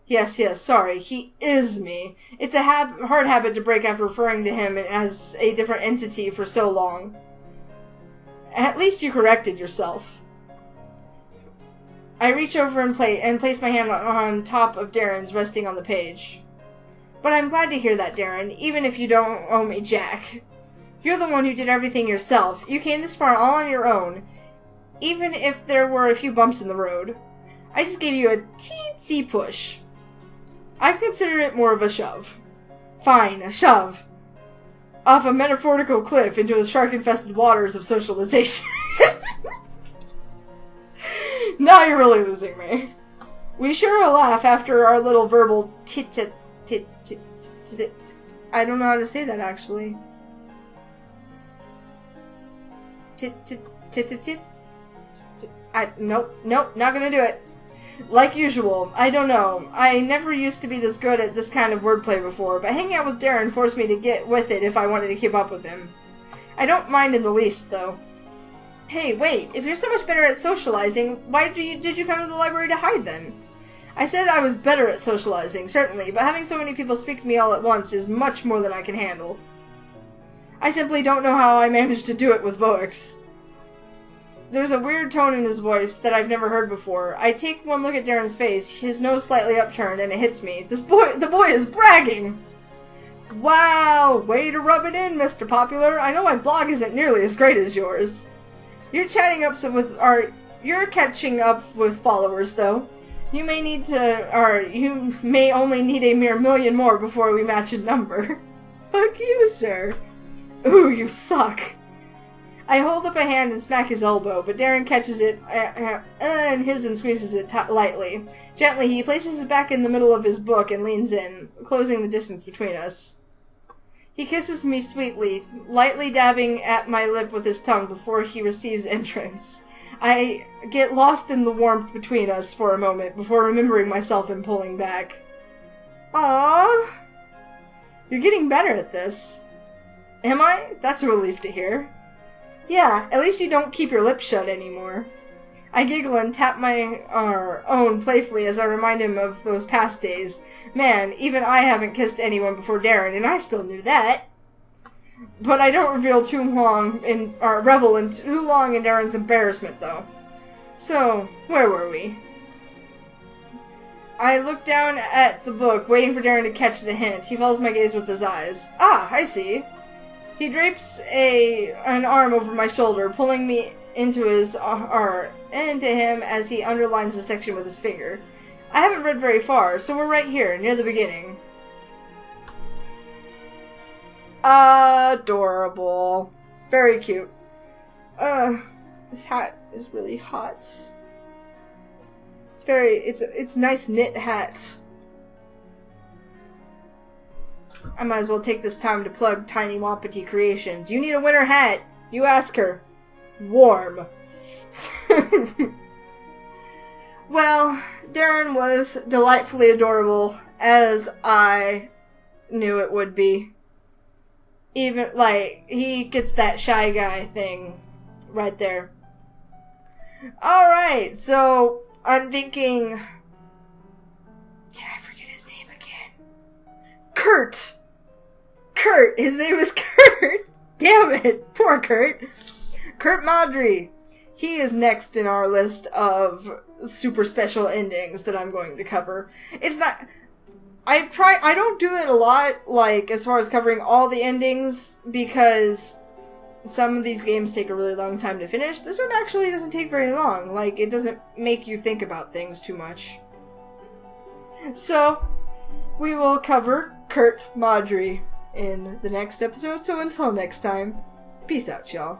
Yes, sorry, he is me. It's a hard habit to break after referring to him as a different entity for so long. At least you corrected yourself. I reach over and place my hand on top of Darren's, resting on the page. But I'm glad to hear that, Darren, even if you don't owe me jack. You're the one who did everything yourself. You came this far all on your own, even if there were a few bumps in the road. I just gave you a teensy push. I consider it more of a shove. Fine, a shove. Off a metaphorical cliff into the shark-infested waters of socialization. Now you're really losing me. We share a laugh after our little verbal tit. I don't know how to say that, actually. Nope, not gonna do it. Like usual, I don't know. I never used to be this good at this kind of wordplay before, but hanging out with Darren forced me to get with it if I wanted to keep up with him. I don't mind in the least, though. Hey, wait, if you're so much better at socializing, why did you come to the library to hide then? I said I was better at socializing, certainly, but having so many people speak to me all at once is much more than I can handle. I simply don't know how I managed to do it with Voix. There's a weird tone in his voice that I've never heard before. I take one look at Darren's face, his nose slightly upturned, and it hits me. The boy is bragging! Wow, way to rub it in, Mr. Popular. I know my blog isn't nearly as great as yours. You're catching up with followers, though. You may only need a mere 1,000,000 more before we match a number. Fuck you, sir. Ooh, you suck. I hold up a hand and smack his elbow, but Darren catches it in his and squeezes it lightly. Gently, he places it back in the middle of his book and leans in, closing the distance between us. He kisses me sweetly, lightly dabbing at my lip with his tongue before he receives entrance. I get lost in the warmth between us for a moment before remembering myself and pulling back. Aww. You're getting better at this. Am I? That's a relief to hear. Yeah, at least you don't keep your lips shut anymore. I giggle and tap my own playfully as I remind him of those past days. Man, even I haven't kissed anyone before Darren, and I still knew that. But I don't revel in too long in Darren's embarrassment, though. So, where were we? I look down at the book, waiting for Darren to catch the hint. He follows my gaze with his eyes. Ah, I see. He drapes an arm over my shoulder, pulling me into him as he underlines the section with his finger. I haven't read very far, so we're right here, near the beginning. Adorable. Very cute. This hat is really hot. It's a nice knit hat. I might as well take this time to plug Tiny Wapiti Creations. You need a winter hat. You ask her. Warm. Well, Darren was delightfully adorable, as I knew it would be. Even, he gets that shy guy thing right there. Alright, so I'm thinking... Did I forget his name again? Kurt! His name is Kurt! Damn it! Poor Kurt. Kurt Maudry. He is next in our list of super special endings that I'm going to cover. It's not... I don't do it a lot, as far as covering all the endings, because some of these games take a really long time to finish. This one actually doesn't take very long. It doesn't make you think about things too much. So, we will cover Kurt Maudry in the next episode, so until next time, peace out, y'all.